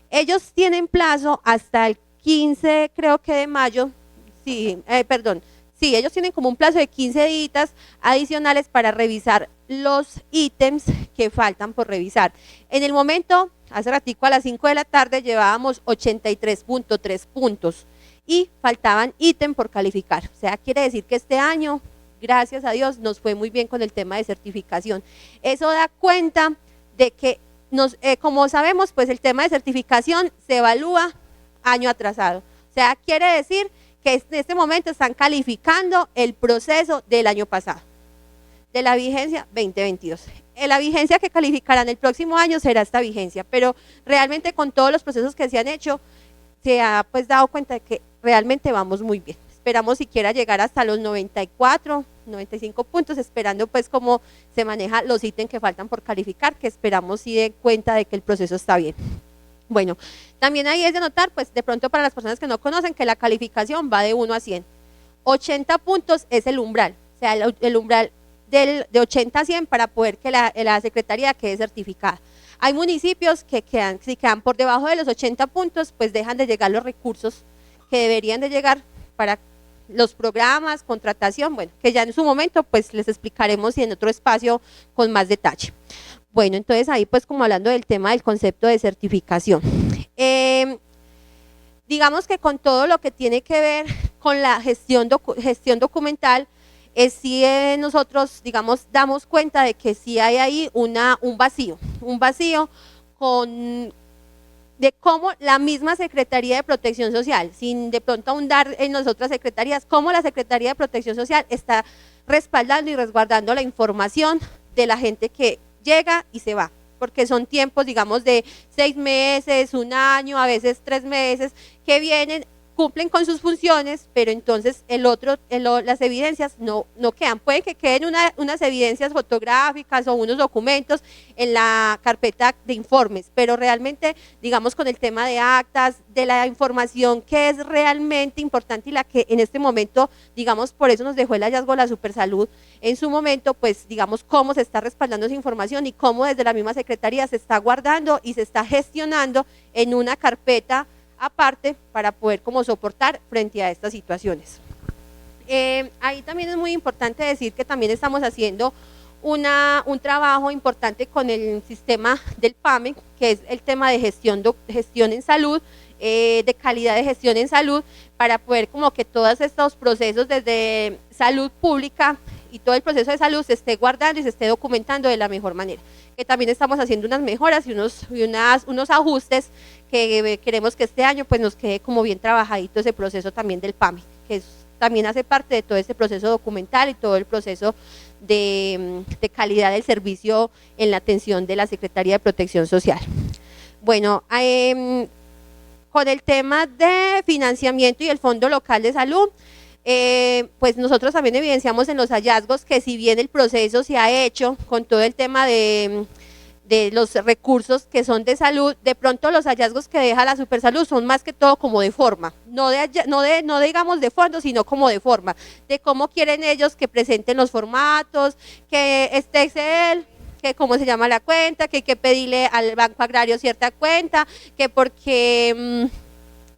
Ellos tienen plazo hasta el 15, creo que de mayo, Sí, perdón. Sí, ellos tienen como un plazo de 15 días adicionales para revisar los ítems que faltan por revisar. En el momento, hace ratico a las 5 de la tarde llevábamos 83.3 puntos y faltaban ítem por calificar. O sea, quiere decir que este año, gracias a Dios, nos fue muy bien con el tema de certificación. Eso da cuenta de que, como sabemos, pues el tema de certificación se evalúa año atrasado. O sea, quiere decir que en este momento están calificando el proceso del año pasado, de la vigencia 2022. La vigencia que calificarán el próximo año será esta vigencia, pero realmente con todos los procesos que se han hecho, se ha pues dado cuenta de que realmente vamos muy bien. Esperamos siquiera llegar hasta los 94, 95 puntos, esperando pues cómo se manejan los ítems que faltan por calificar, que esperamos sí den cuenta de que el proceso está bien. Bueno, también ahí es de notar, pues de pronto para las personas que no conocen, que la calificación va de 1 a 100. 80 puntos es el umbral, o sea, el umbral de 80 a 100 para poder que la secretaría quede certificada. Hay municipios que si quedan por debajo de los 80 puntos, pues dejan de llegar los recursos que deberían de llegar para los programas, contratación, bueno, que ya en su momento pues les explicaremos y en otro espacio con más detalle. Bueno, entonces ahí pues como hablando del tema del concepto de certificación. Digamos que con todo lo que tiene que ver con la gestión documental, sí nosotros, digamos, damos cuenta de que sí hay ahí un vacío de cómo la misma Secretaría de Protección Social, sin de pronto ahondar en las otras secretarías, cómo la Secretaría de Protección Social está respaldando y resguardando la información de la gente que llega y se va, porque son tiempos, digamos, de 6 meses, 1 año, a veces 3 meses, que vienen, cumplen con sus funciones, pero entonces las evidencias no quedan. Pueden que queden unas evidencias fotográficas o unos documentos en la carpeta de informes, pero realmente, digamos, con el tema de actas, de la información que es realmente importante y la que en este momento, digamos, por eso nos dejó el hallazgo la Supersalud en su momento, pues digamos cómo se está respaldando esa información y cómo desde la misma Secretaría se está guardando y se está gestionando en una carpeta aparte para poder como soportar frente a estas situaciones. Ahí también es muy importante decir que también estamos haciendo un trabajo importante con el sistema del PAME, que es el tema de gestión en salud, de calidad de gestión en salud, para poder como que todos estos procesos desde salud pública y todo el proceso de salud se esté guardando y se esté documentando de la mejor manera. Que también estamos haciendo unas mejoras y unos ajustes que queremos que este año pues nos quede como bien trabajadito ese proceso también del PAMI, que también hace parte de todo este proceso documental y todo el proceso de calidad del servicio en la atención de la Secretaría de Protección Social. Bueno, con el tema de financiamiento y el Fondo Local de Salud, pues nosotros también evidenciamos en los hallazgos que si bien el proceso se ha hecho con todo el tema de los recursos que son de salud, de pronto los hallazgos que deja la Supersalud son más que todo como de forma, no digamos de fondo, sino como de forma, de cómo quieren ellos que presenten los formatos, que este Excel, que cómo se llama la cuenta, que hay que pedirle al Banco Agrario cierta cuenta, que porque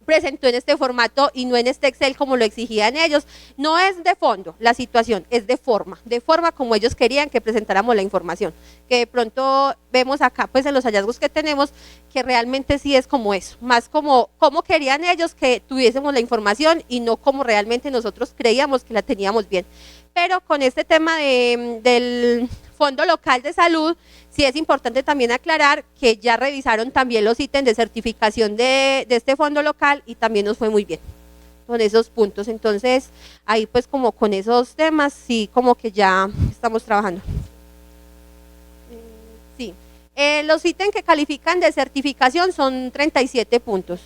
presentó en este formato y no en este Excel como lo exigían ellos. No es de fondo la situación, es de forma como ellos querían que presentáramos la información, que de pronto vemos acá pues en los hallazgos que tenemos que realmente sí es como eso, más como querían ellos que tuviésemos la información y no como realmente nosotros creíamos que la teníamos bien. Pero con este tema del Fondo Local de Salud, sí es importante también aclarar que ya revisaron también los ítems de certificación de este fondo local y también nos fue muy bien con esos puntos. Entonces, ahí pues como con esos temas, sí como que ya estamos trabajando. Sí, los ítems que califican de certificación son 37 puntos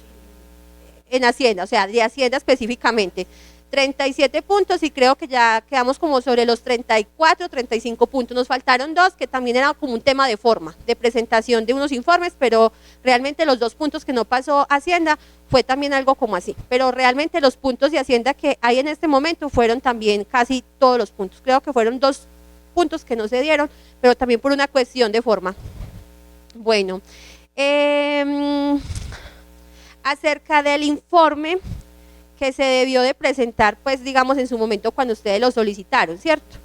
en Hacienda, o sea, de Hacienda específicamente. 37 puntos y creo que ya quedamos como sobre los 34, 35 puntos. Nos faltaron 2 que también era como un tema de forma, de presentación de unos informes, pero realmente los 2 puntos que no pasó Hacienda fue también algo como así. Pero realmente los puntos de Hacienda que hay en este momento fueron también casi todos los puntos. Creo que fueron 2 puntos que no se dieron, pero también por una cuestión de forma. Bueno, acerca del informe, que se debió de presentar, pues digamos en su momento cuando ustedes lo solicitaron, ¿cierto?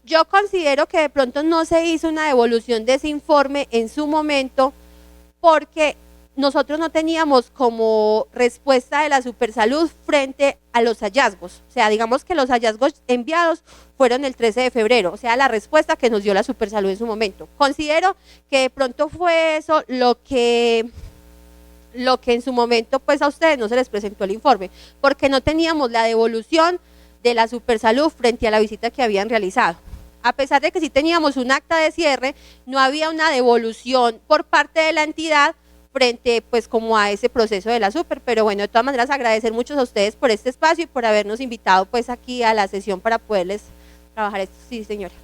Yo considero que de pronto no se hizo una devolución de ese informe en su momento porque nosotros no teníamos como respuesta de la Supersalud frente a los hallazgos. O sea, digamos que los hallazgos enviados fueron el 13 de febrero, o sea, la respuesta que nos dio la Supersalud en su momento. Considero que de pronto fue eso lo que en su momento pues a ustedes no se les presentó el informe, porque no teníamos la devolución de la Supersalud frente a la visita que habían realizado. A pesar de que sí teníamos un acta de cierre, no había una devolución por parte de la entidad frente pues como a ese proceso de la super, pero bueno, de todas maneras agradecer mucho a ustedes por este espacio y por habernos invitado pues aquí a la sesión para poderles trabajar esto. Sí, señora.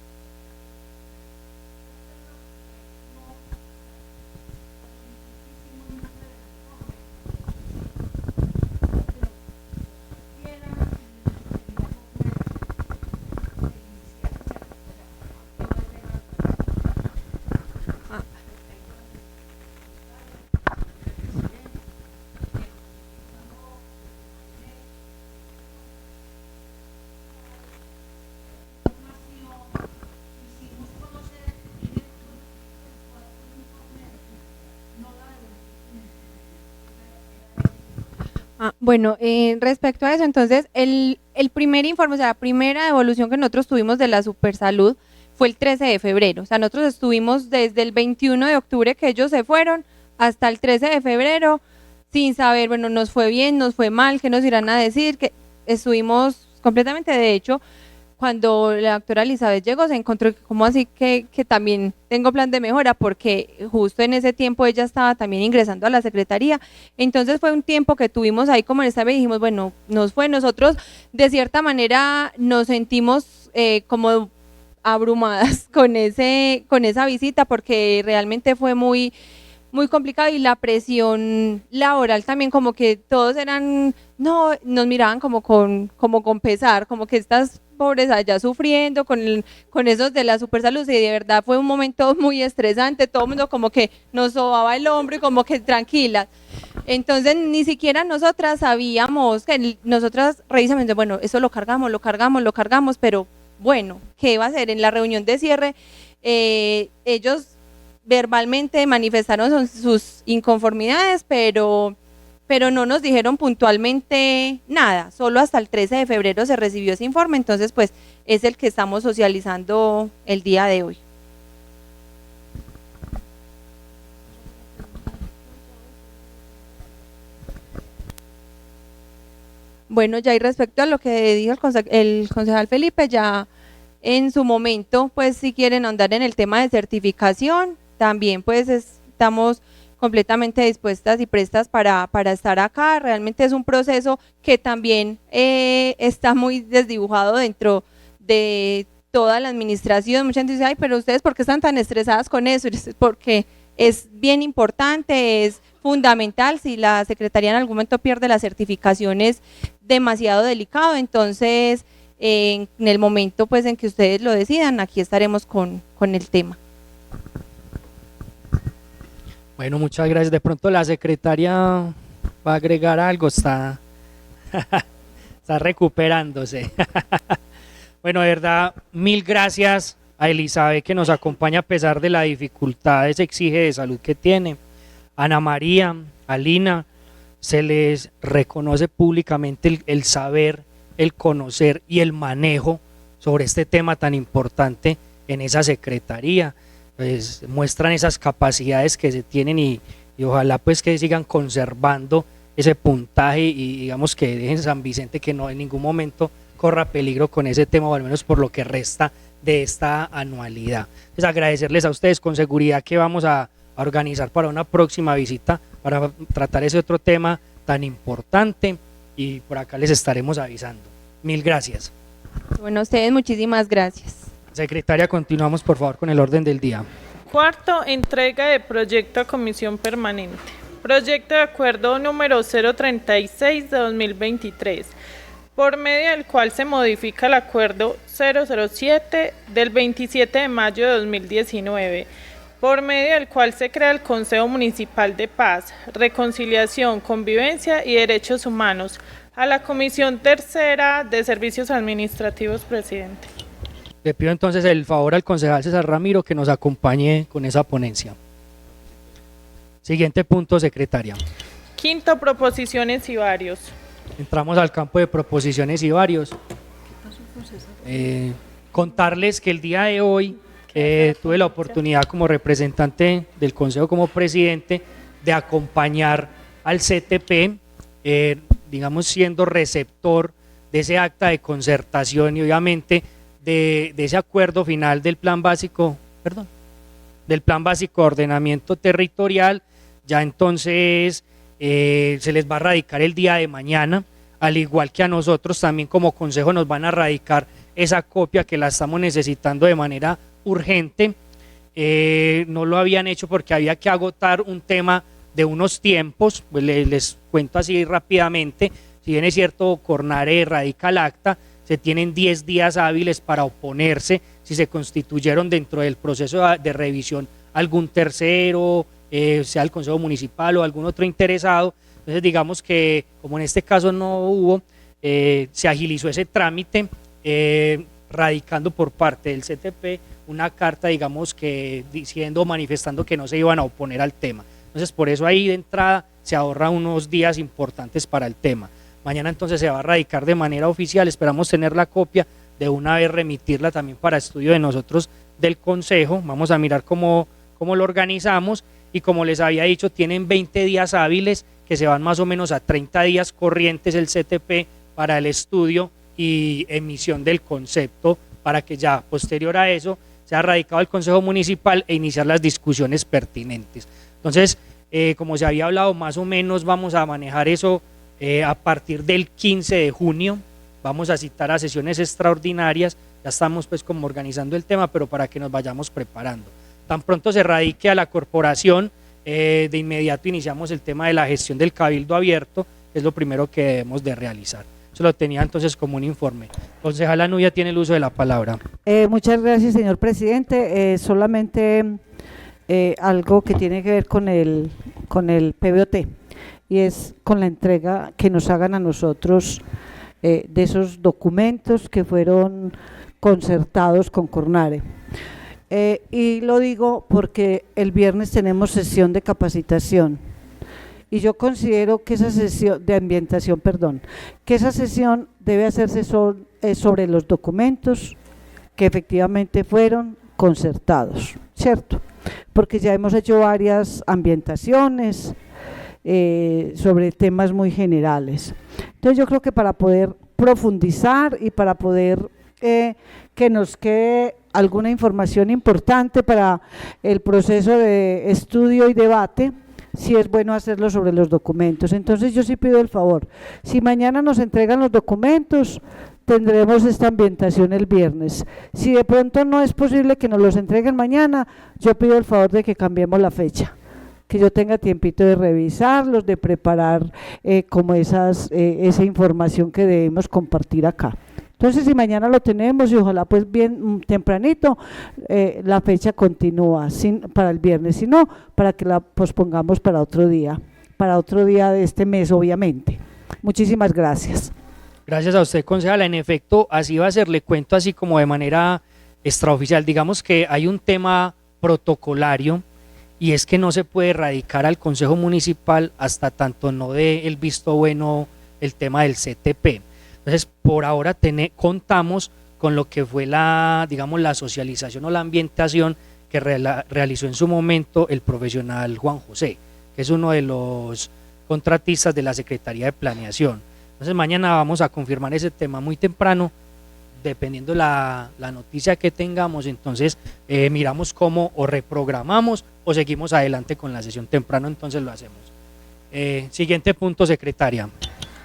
Bueno, respecto a eso, entonces, el primer informe, o sea, la primera devolución que nosotros tuvimos de la Supersalud fue el 13 de febrero. O sea, nosotros estuvimos desde el 21 de octubre que ellos se fueron hasta el 13 de febrero sin saber, bueno, nos fue bien, nos fue mal, qué nos irán a decir, que estuvimos completamente, de hecho, cuando la doctora Elizabeth llegó se encontró como así que también tengo plan de mejora porque justo en ese tiempo ella estaba también ingresando a la secretaría, entonces fue un tiempo que tuvimos ahí como en esta vez dijimos bueno, nosotros de cierta manera nos sentimos como abrumadas con esa visita porque realmente fue muy complicado y la presión laboral también como que todos nos miraban como con pesar, como que estas pobres allá sufriendo con esos de la Supersalud y de verdad fue un momento muy estresante, todo el mundo como que nos sobaba el hombro y como que tranquilas. Entonces ni siquiera nosotras sabíamos que nosotras revisamos, bueno, eso lo cargamos, pero bueno, ¿qué va a hacer? En la reunión de cierre ellos verbalmente manifestaron sus inconformidades, pero no nos dijeron puntualmente nada, solo hasta el 13 de febrero se recibió ese informe, entonces pues es el que estamos socializando el día de hoy. Bueno, ya y respecto a lo que dijo el concejal Felipe, ya en su momento, pues si quieren andar en el tema de certificación, también pues estamos completamente dispuestas y prestas para estar acá. Realmente es un proceso que también está muy desdibujado dentro de toda la administración. Mucha gente dice, ay, pero ustedes ¿por qué están tan estresadas con eso? Porque es bien importante, es fundamental. Si la Secretaría en algún momento pierde la certificación es demasiado delicado, entonces en el momento pues en que ustedes lo decidan, aquí estaremos con el tema. Bueno, muchas gracias. De pronto la secretaria va a agregar algo, está recuperándose. Bueno, de verdad, mil gracias a Elizabeth que nos acompaña a pesar de las dificultades, exige de salud que tiene. Ana María, a Lina, se les reconoce públicamente el saber, el conocer y el manejo sobre este tema tan importante en esa secretaría. Pues muestran esas capacidades que se tienen y ojalá pues que sigan conservando ese puntaje y digamos que dejen San Vicente que no en ningún momento corra peligro con ese tema, o al menos por lo que resta de esta anualidad. Entonces agradecerles a ustedes, con seguridad que vamos a organizar para una próxima visita para tratar ese otro tema tan importante y por acá les estaremos avisando. Mil gracias. Bueno, a ustedes muchísimas gracias. Secretaria, continuamos por favor con el orden del día. Cuarto, entrega de proyecto a comisión permanente. Proyecto de acuerdo número 036 de 2023, por medio del cual se modifica el acuerdo 007 del 27 de mayo de 2019, por medio del cual se crea el Consejo Municipal de Paz, Reconciliación, Convivencia y Derechos Humanos. A la Comisión Tercera de Servicios Administrativos, presidente. Le pido entonces el favor al concejal César Ramiro que nos acompañe con esa ponencia. Siguiente punto, secretaria. Quinto, proposiciones y varios. Entramos al campo de proposiciones y varios. Contarles que el día de hoy tuve la oportunidad como representante del Consejo, como presidente, de acompañar al CTP, digamos siendo receptor de ese acta de concertación y obviamente de ese acuerdo final del plan básico, del plan básico de ordenamiento territorial. Ya entonces se les va a radicar el día de mañana, al igual que a nosotros también como consejo nos van a radicar esa copia que la estamos necesitando de manera urgente. No lo habían hecho porque había que agotar un tema de unos tiempos, pues les cuento así rápidamente. Si bien es cierto, Cornare radica el acta, se tienen 10 días hábiles para oponerse si se constituyeron dentro del proceso de revisión algún tercero, sea el Consejo Municipal o algún otro interesado. Entonces digamos que como en este caso no hubo, se agilizó ese trámite, radicando por parte del CTP una carta, digamos que manifestando que no se iban a oponer al tema. Entonces por eso ahí de entrada se ahorra unos días importantes para el tema. Mañana entonces se va a radicar de manera oficial, esperamos tener la copia, de una vez remitirla también para estudio de nosotros del Consejo. Vamos a mirar cómo lo organizamos y como les había dicho, tienen 20 días hábiles que se van más o menos a 30 días corrientes el CTP para el estudio y emisión del concepto, para que ya posterior a eso sea radicado el Consejo Municipal e iniciar las discusiones pertinentes. Entonces, como se había hablado, más o menos vamos a manejar eso a partir del 15 de junio, vamos a citar a sesiones extraordinarias, ya estamos pues como organizando el tema, pero para que nos vayamos preparando. Tan pronto se radique a la corporación, de inmediato iniciamos el tema de la gestión del cabildo abierto, que es lo primero que debemos de realizar. Eso lo tenía entonces como un informe. Concejala Nubia tiene el uso de la palabra. Muchas gracias, señor presidente. Solamente algo que tiene que ver con el PBOT, y es con la entrega que nos hagan a nosotros de esos documentos que fueron concertados con Cornare. Y lo digo porque el viernes tenemos sesión de capacitación y yo considero que esa sesión de ambientación, que esa sesión debe hacerse sobre los documentos que efectivamente fueron concertados, ¿cierto? Porque ya hemos hecho varias ambientaciones sobre temas muy generales. Entonces yo creo que para poder profundizar y para poder que nos quede alguna información importante para el proceso de estudio y debate, sí es bueno hacerlo sobre los documentos. Entonces yo sí pido el favor, si mañana nos entregan los documentos, tendremos esta ambientación el viernes. Si de pronto no es posible que nos los entreguen mañana, yo pido el favor de que cambiemos la fecha, que yo tenga tiempito de revisarlos, de preparar como esa información que debemos compartir acá. Entonces, si mañana lo tenemos y ojalá pues bien tempranito, la fecha continúa para el viernes, si no, para que la pospongamos para otro día de este mes, obviamente. Muchísimas gracias. Gracias a usted, concejala. En efecto, así va a ser. Le cuento así como de manera extraoficial. Digamos que hay un tema protocolario y es que no se puede radicar al Consejo Municipal hasta tanto no dé el visto bueno el tema del CTP. Entonces, por ahora contamos con lo que fue la socialización o la ambientación que realizó en su momento el profesional Juan José, que es uno de los contratistas de la Secretaría de Planeación. Entonces, mañana vamos a confirmar ese tema muy temprano, dependiendo la noticia que tengamos. Entonces, miramos cómo o reprogramamos o seguimos adelante con la sesión temprano, entonces lo hacemos. Siguiente punto, secretaria.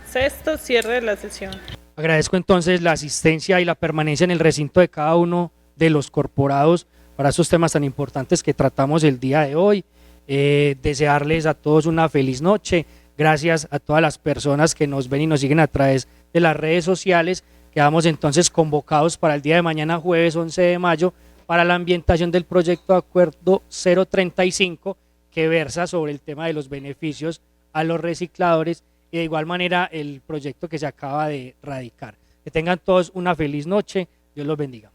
Sexto, cierre de la sesión. Agradezco entonces la asistencia y la permanencia en el recinto de cada uno de los corporados para estos temas tan importantes que tratamos el día de hoy. Desearles a todos una feliz noche. Gracias a todas las personas que nos ven y nos siguen a través de las redes sociales. Quedamos entonces convocados para el día de mañana, jueves 11 de mayo, para la ambientación del proyecto de acuerdo 035 que versa sobre el tema de los beneficios a los recicladores y de igual manera el proyecto que se acaba de radicar. Que tengan todos una feliz noche, Dios los bendiga.